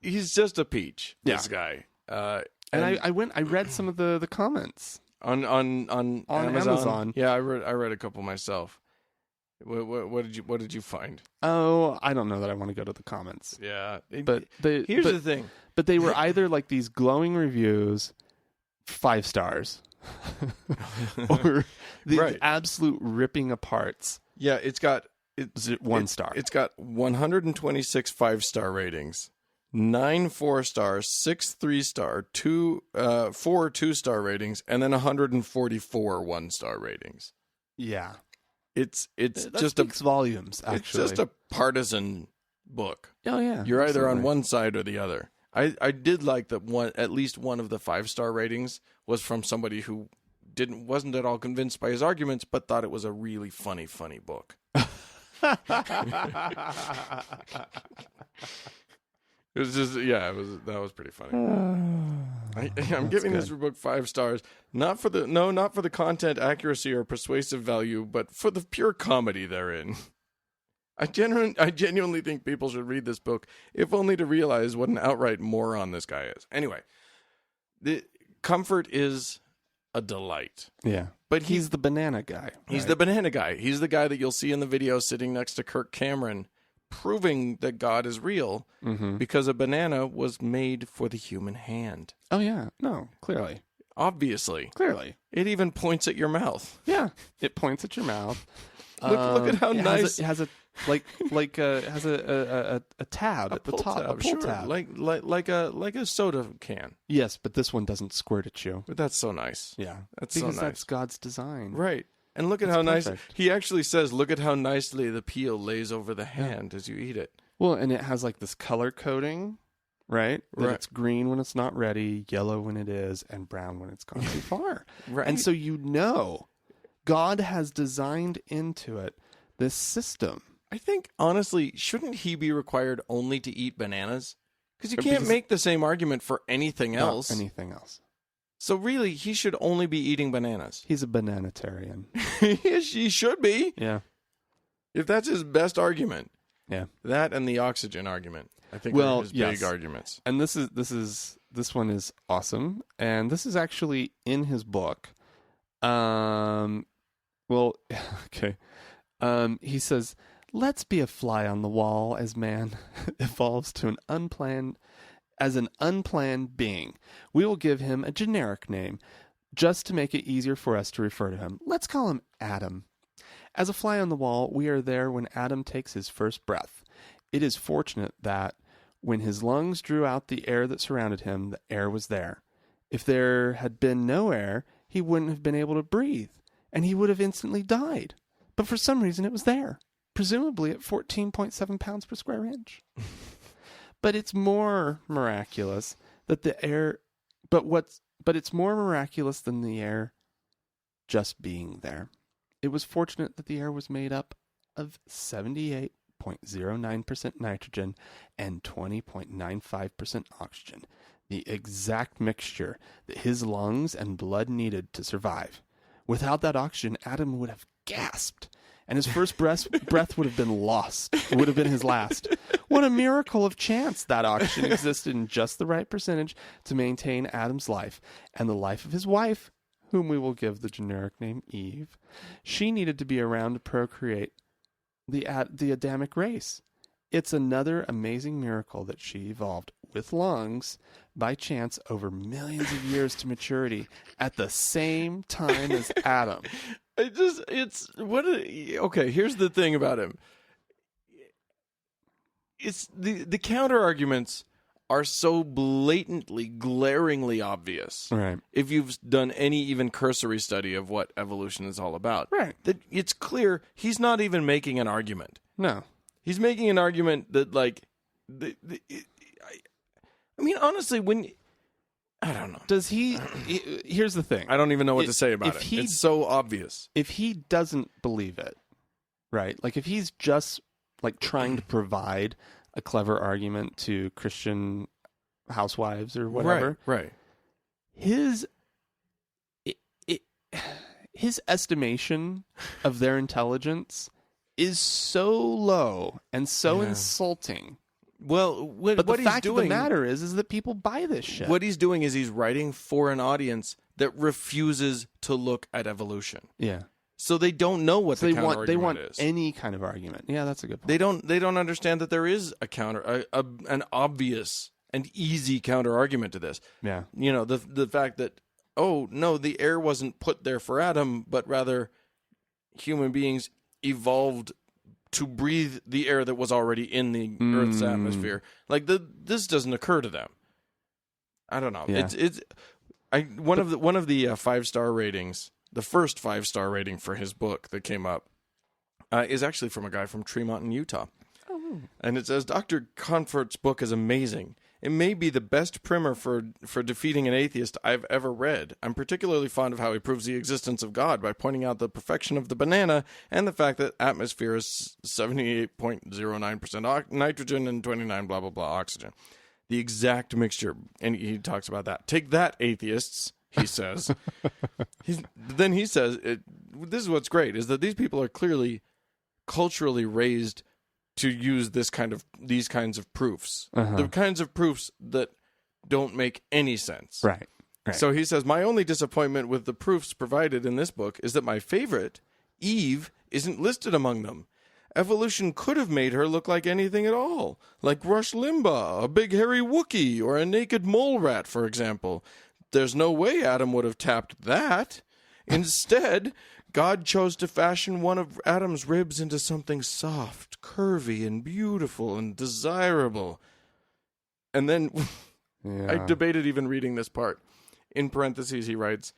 just a peach, this guy. And I read some of the comments on Amazon. Yeah, I read a couple myself. What did you find? Oh, I don't know that I want to go to the comments. Yeah. Here's the thing. But they were either like these glowing reviews, 5 stars, or the absolute ripping aparts. Yeah, it's 1 star. It's got 126 5-star ratings, 9 4-stars, 6 3-star, 4 2-star ratings, and then 144 1-star ratings. Yeah, that just speaks volumes. Actually, it's just a partisan book. Oh yeah, you're either on one side or the other. I did like that at least one of the 5-star ratings was from somebody who wasn't at all convinced by his arguments, but thought it was a really funny book. It was just that was pretty funny. I'm giving this book 5 stars, not for the content accuracy or persuasive value, but for the pure comedy therein. I genuinely think people should read this book, if only to realize what an outright moron this guy is. Anyway, the comfort is a delight. Yeah. But he's the banana guy. He's the banana guy. He's the guy that you'll see in the video sitting next to Kirk Cameron, proving that God is real because a banana was made for the human hand. Oh, yeah. No, clearly. Obviously. Clearly. It even points at your mouth. Yeah. It points at your mouth. Look at how nice. It has a tab at the top, a pull tab, like a soda can. Yes, but this one doesn't squirt at you. But that's so nice. Yeah, that's because so nice. That's God's design, right? And look at It's how perfect. nice he actually says. Look at how nicely the peel lays over the hand as you eat it. Well, and it has like this color coding, right? That Right. it's green when it's not ready, yellow when it is, and brown when it's gone too far. Right. And so God has designed into it this system. I think, honestly, shouldn't he be required only to eat bananas? Because you can't Because- make the same argument for anything else. Not anything else. So really, he should only be eating bananas. He's a bananitarian. He should be. Yeah. If that's his best argument. Yeah. That and the oxygen argument, I think, Well, are his yes. big arguments. And this one is awesome. And this is actually in his book. Well, okay. He says, let's be a fly on the wall as man evolves to an unplanned being. We will give him a generic name just to make it easier for us to refer to him. Let's call him Adam. As a fly on the wall, we are there when Adam takes his first breath. It is fortunate that when his lungs drew out the air that surrounded him, the air was there. If there had been no air, he wouldn't have been able to breathe, and he would have instantly died. But for some reason, it was there, presumably at 14.7 pounds per square inch. But it's more miraculous that the air, but it's more miraculous than the air just being there. It was fortunate that the air was made up of 78.09% nitrogen and 20.95% oxygen, the exact mixture that his lungs and blood needed to survive. Without that oxygen, Adam would have gasped, and his first breath would have been lost. It would have been his last. What a miracle of chance that oxygen existed in just the right percentage to maintain Adam's life and the life of his wife, whom we will give the generic name Eve. She needed to be around to procreate the Adamic race. It's another amazing miracle that she evolved with lungs by chance over millions of years to maturity at the same time as Adam. Okay, here's the thing about him. It's the counter arguments are so blatantly, glaringly obvious. Right. If you've done any even cursory study of what evolution is all about. Right. That it's clear he's not even making an argument. No. He's making an argument that, like, I mean, honestly, I don't know. Does he? Here's the thing. I don't even know what to say about if it. It's so obvious. If he doesn't believe it, right? Like if he's just like trying to provide a clever argument to Christian housewives or whatever, Right. His estimation of their intelligence is so low and so insulting. Well, But what the he's fact doing, of the matter is that people buy this shit. what he's doing is he's writing for an audience that refuses to look at evolution. Yeah. So they don't know what So the they counter want argument is. any kind of argument. Yeah, that's a good point. They don't understand that there is a counter, an obvious and easy counter argument to this. Yeah. You know, the fact that, oh no, the air wasn't put there for Adam, but rather human beings evolved to breathe the air that was already in the Earth's atmosphere. Like this doesn't occur to them. I don't know. Yeah. One of the 5-star ratings. The first 5-star rating for his book that came up is actually from a guy from Tremont in Utah. Oh. And it says, Dr. Confort's book is amazing. It may be the best primer for defeating an atheist I've ever read. I'm particularly fond of how he proves the existence of God by pointing out the perfection of the banana and the fact that atmosphere is 78.09% nitrogen and 29 blah, blah, blah oxygen. The exact mixture. And he talks about that. Take that, atheists. He says. Then he says, this is what's great, is that these people are clearly culturally raised to use these kinds of proofs. The kinds of proofs that don't make any sense. Right. So he says, my only disappointment with the proofs provided in this book is that my favorite, Eve, isn't listed among them. Evolution could have made her look like anything at all, like Rush Limbaugh, a big hairy Wookiee, or a naked mole rat, for example. There's no way Adam would have tapped that. Instead, God chose to fashion one of Adam's ribs into something soft, curvy, and beautiful and desirable. And then I debated even reading this part. In parentheses, he writes,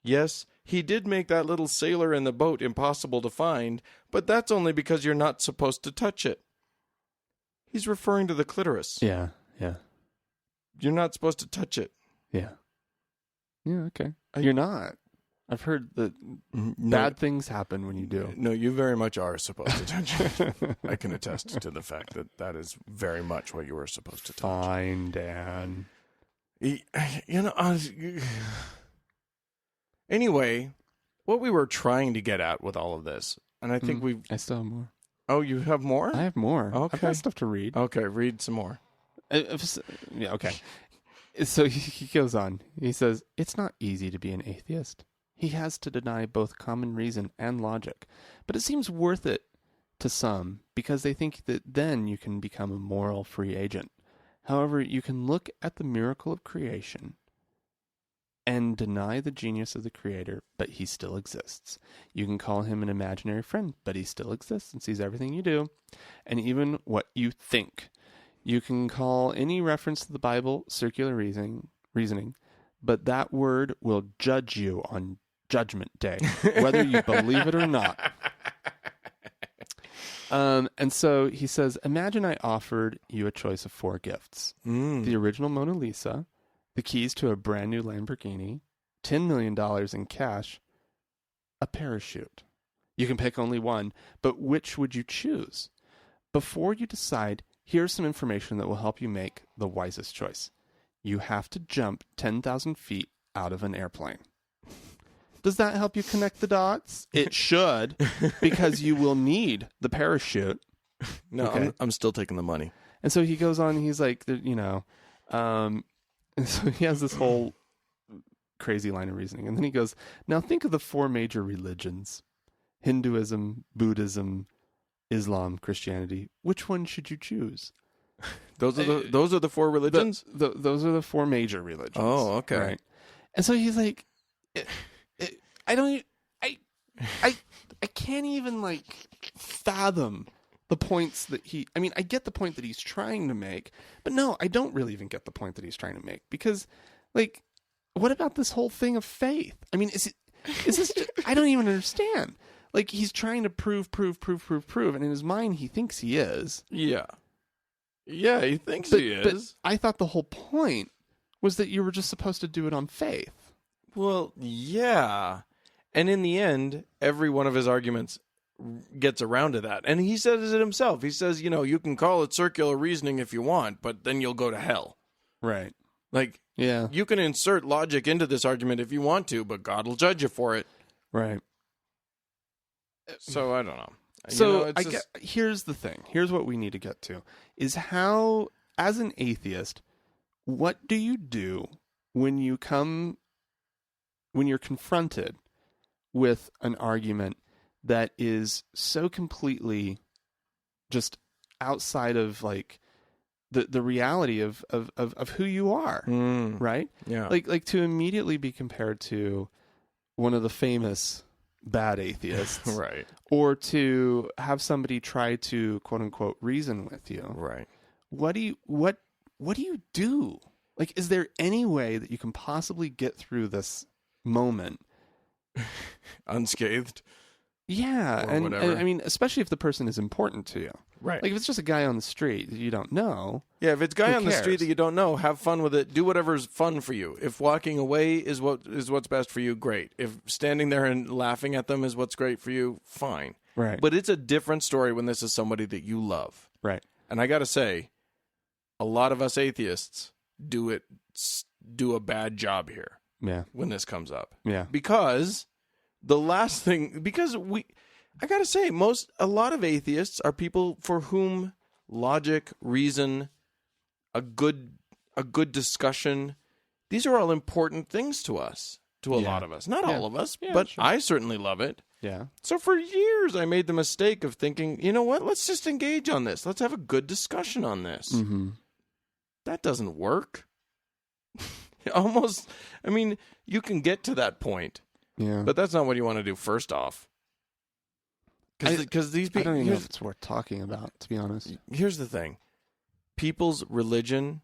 yes, he did make that little sailor in the boat impossible to find, but that's only because you're not supposed to touch it. He's referring to the clitoris. Yeah. You're not supposed to touch it. Yeah. Yeah, okay. You're not. I've heard that bad things happen when you do. No, you very much are supposed to touch it. I can attest to the fact that that is very much what you were supposed to touch. Fine, Dan. Anyway, what we were trying to get at with all of this, and I think I still have more. Oh, you have more? I have more. Okay. I've got stuff to read. Okay, read some more. Yeah, okay. So he goes on. He says, it's not easy to be an atheist. He has to deny both common reason and logic. But it seems worth it to some because they think that then you can become a moral free agent. However, you can look at the miracle of creation and deny the genius of the creator, but he still exists. You can call him an imaginary friend, but he still exists and sees everything you do, and even what you think. You can call any reference to the Bible circular reasoning, but that word will judge you on Judgment Day, whether you believe it or not. And so he says, imagine I offered you a choice of 4 gifts. The original Mona Lisa, the keys to a brand new Lamborghini, $10 million in cash, a parachute. You can pick only one, but which would you choose? Before you decide, here's some information that will help you make the wisest choice. You have to jump 10,000 feet out of an airplane. Does that help you connect the dots? It should, because you will need the parachute. No, okay. I'm still taking the money. And so he goes on, he's like, and so he has this whole crazy line of reasoning. And then he goes, now think of the 4 major religions: Hinduism, Buddhism, Islam, Christianity. Which one should you choose? Those are the 4 religions? Those are the 4 major religions. Oh, okay. Right. And so he's like, I can't even fathom the points that I get the point that he's trying to make, but no, I don't really even get the point that he's trying to make, because what about this whole thing of faith? I mean, is this just, I don't even understand. He's trying to prove, and in his mind he thinks he is. Yeah, he thinks he is. But I thought the whole point was that you were just supposed to do it on faith. Well, yeah. And in the end, every one of his arguments gets around to that. And he says it himself. He says, you can call it circular reasoning if you want, but then you'll go to hell. Right. Yeah. You can insert logic into this argument if you want to, but God will judge you for it. Right. So I don't know. So here's the thing. Here's what we need to get to, is how, as an atheist, what do you do when you're confronted with an argument that is so completely just outside of the reality of who you are, right? Yeah. Like to immediately be compared to one of the famous bad atheists, right? Or to have somebody try to quote unquote reason with you, right? What do you do? Is there any way that you can possibly get through this moment unscathed? Yeah, and I mean, especially if the person is important to you, right? If it's just a guy on the street that you don't know. Yeah, if it's a guy on the street that you don't know, have fun with it. Do whatever's fun for you. If walking away is what's best for you, great. If standing there and laughing at them is what's great for you, fine. Right. But it's a different story when this is somebody that you love. Right. And I got to say, a lot of us atheists do a bad job here. Yeah. When this comes up. Yeah. Because I got to say, a lot of atheists are people for whom logic, reason, a good discussion, these are all important things to us, to a lot of us. Not all of us, but sure. I certainly love it. Yeah. So for years, I made the mistake of thinking, you know what? Let's just engage on this. Let's have a good discussion on this. Mm-hmm. That doesn't work. Almost, I mean, you can get to that point. Yeah. But that's not what you want to do first off. Because these people, I don't even know if it's worth talking about, to be honest. Here's the thing. People's religion,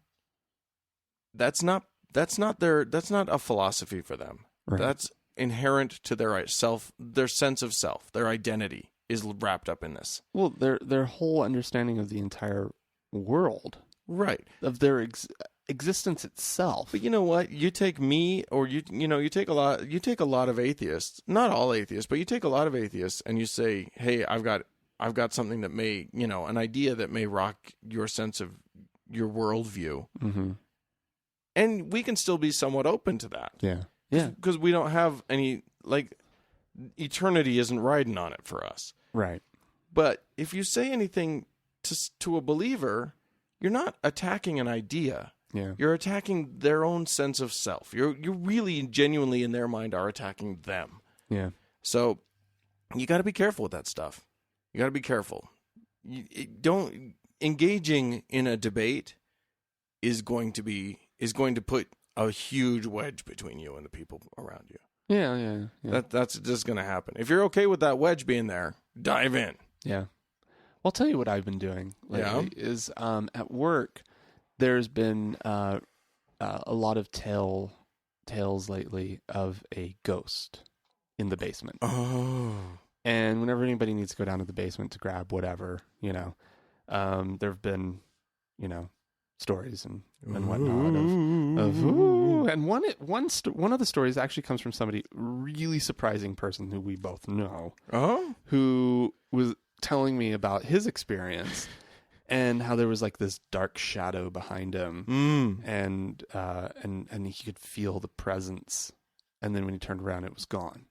that's not a philosophy for them. Right. That's inherent to their self, their sense of self, their identity is wrapped up in this. Well, their whole understanding of the entire world, Right. of their existence itself. But you know what? You take me, or you take a lot of atheists, not all atheists, but you take a lot of atheists, and you say, "Hey, I've got something that may, an idea that may rock your sense of your worldview," and we can still be somewhat open to that. Yeah. Because we don't have any, eternity isn't riding on it for us. Right. But if you say anything to a believer, you're not attacking an idea. Yeah. You're attacking their own sense of self. You really genuinely in their mind are attacking them. Yeah. So you got to be careful with that stuff. You got to be careful. Engaging in a debate is going to put a huge wedge between you and the people around you. Yeah. That's just going to happen. If you're okay with that wedge being there, dive in. Yeah. Well, I'll tell you what I've been doing lately is at work, there's been a lot of tales lately of a ghost in the basement. Oh. And whenever anybody needs to go down to the basement to grab whatever, there have been, stories and whatnot and one of the stories actually comes from somebody really surprising person who we both know, who was telling me about his experience and how there was this dark shadow behind him, and he could feel the presence, and then when he turned around, it was gone.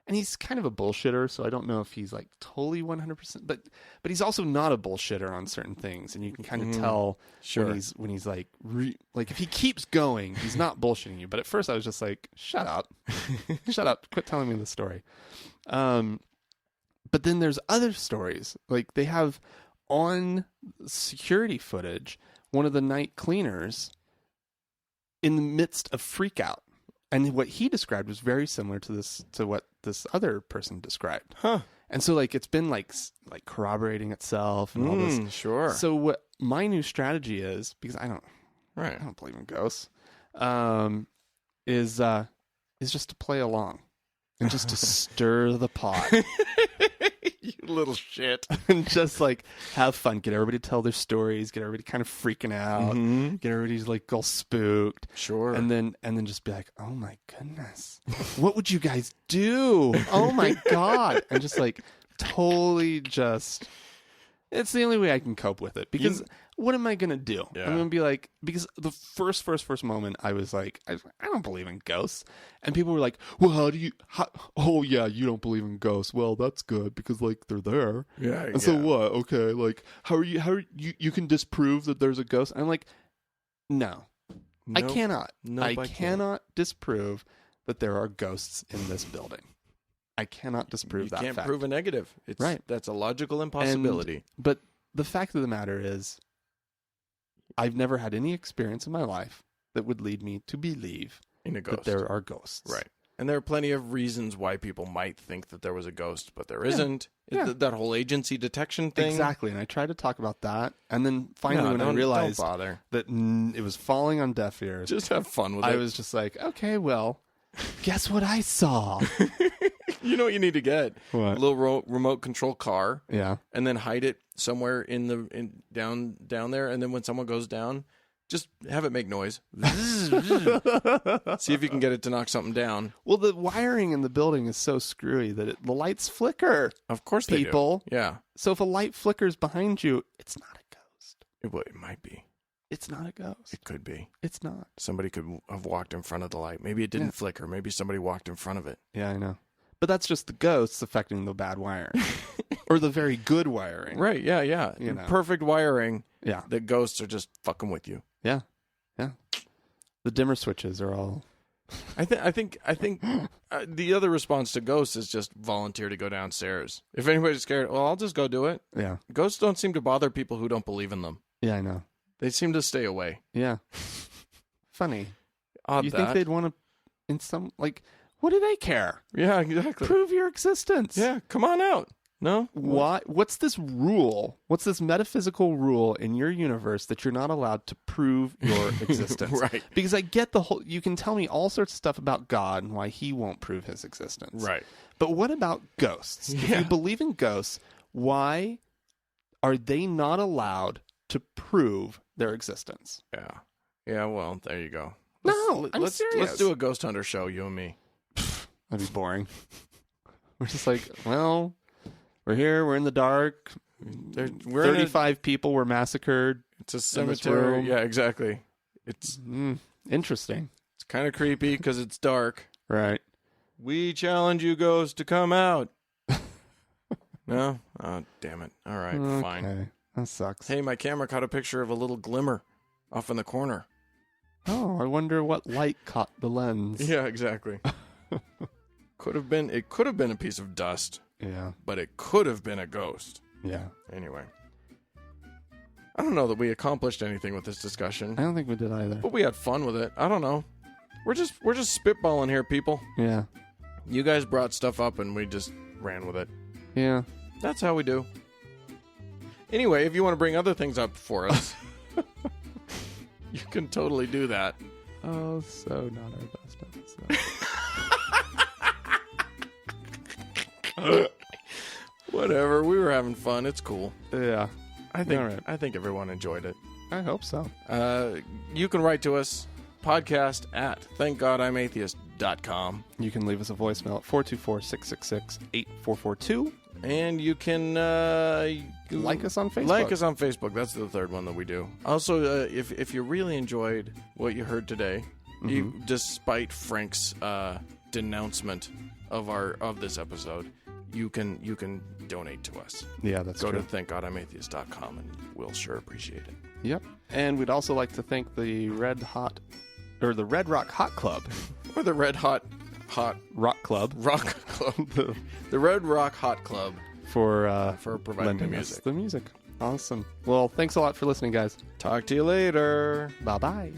And he's kind of a bullshitter, so I don't know if he's totally 100%, but he's also not a bullshitter on certain things, and you can kind of tell when he's if he keeps going, he's not bullshitting you. But at first, I was just like, "Shut up, shut up, quit telling me the story." But then there's other stories, they have on security footage one of the night cleaners in the midst of freak out. And what he described was very similar to what this other person described. Huh. And so it's been corroborating itself and all this. Sure. So what my new strategy is, because I don't believe in ghosts, is just to play along and just to stir the pot. You little shit. And just have fun, get everybody to tell their stories, get everybody kind of freaking out, get everybody all spooked. Sure. And then just be like, "Oh my goodness, what would you guys do? Oh my God." And just totally just, it's the only way I can cope with it, because what am I going to do? Yeah. I'm going to be because the first moment I was I don't believe in ghosts. And people were like, "Well, oh yeah, you don't believe in ghosts. Well, that's good because they're there." Yeah. And so what? Okay. How are you can disprove that there's a ghost? I'm like, no, I cannot. I cannot disprove that there are ghosts in this building. I cannot disprove that fact. You can't prove a negative. It's right. That's a logical impossibility. But the fact of the matter is, I've never had any experience in my life that would lead me to believe in a ghost. That there are ghosts. Right. And there are plenty of reasons why people might think that there was a ghost, but there isn't. Yeah. That whole agency detection thing. Exactly. And I tried to talk about that. And then finally, when I realized that it was falling on deaf ears, just have fun with it. I was just like, okay, well, guess what I saw? You know what you need to get? What? A little remote control car. Yeah. And then hide it somewhere down there. And then when someone goes down, just have it make noise. See if you can get it to knock something down. Well, the wiring in the building is so screwy that the lights flicker. Of course they do. Yeah. So if a light flickers behind you, it's not a ghost. It might be. It's not a ghost. It could be. It's not. Somebody could have walked in front of the light. Maybe it didn't flicker. Maybe somebody walked in front of it. Yeah, I know. But that's just the ghosts affecting the bad wiring. Or the very good wiring. Right, yeah. Perfect wiring. Yeah. The ghosts are just fucking with you. Yeah. The dimmer switches are all... I think the other response to ghosts is just volunteer to go downstairs. If anybody's scared, well, I'll just go do it. Yeah. Ghosts don't seem to bother people who don't believe in them. Yeah, I know. They seem to stay away. Yeah. Funny. Odd you that. think they'd want to... In some... what do they care? Yeah, exactly. Prove your existence. Yeah, come on out. No? Why? What's this rule? What's this metaphysical rule in your universe that you're not allowed to prove your existence? Right. Because I get the whole. You can tell me all sorts of stuff about God and why he won't prove his existence. Right. But what about ghosts? If you believe in ghosts, why are they not allowed to prove their existence? Yeah. Yeah, well, there you go. No, I'm serious. Let's do a ghost hunter show, you and me. That'd be boring. We're just like, well, we're here. We're in the dark. We're 35 people were massacred. It's a cemetery. Yeah, exactly. It's Interesting. It's kind of creepy because it's dark. Right. We challenge you ghosts to come out. No? Oh, damn it. All right, fine. Okay. That sucks. Hey, my camera caught a picture of a little glimmer off in the corner. Oh, I wonder what light caught the lens. Yeah, exactly. It could have been a piece of dust, Yeah. but it could have been a ghost. Yeah. Anyway. I don't know that we accomplished anything with this discussion, I don't think we did either. but we had fun with it. I don't know. We're just spitballing here, people. Yeah. You guys brought stuff up and we just ran with it. Yeah. That's how we do. Anyway, if you want to bring other things up for us, you can totally do that. Oh, so not our best episode. Whatever. We were having fun. It's cool. Yeah. I think All right. I think everyone enjoyed it. I hope so. You can write to us, podcast at thankgodimatheist.com. You can leave us a voicemail at 424-666-8442. And you can Like us on Facebook. Like us on Facebook. That's the third one that we do. Also, if you really enjoyed what you heard today, despite Frank's denouncement of this episode, you can donate to us. Yeah, that's Go true. to thankgodimatheist.com and we'll sure appreciate it. Yep. And we'd also like to thank the Red Rock Hot Club. Or the Red Hot Rock Club. Rock Club. The Red Rock Hot Club For providing the lending us music. the music. Awesome. Well, thanks a lot for listening, guys. Talk to you later. Bye-bye.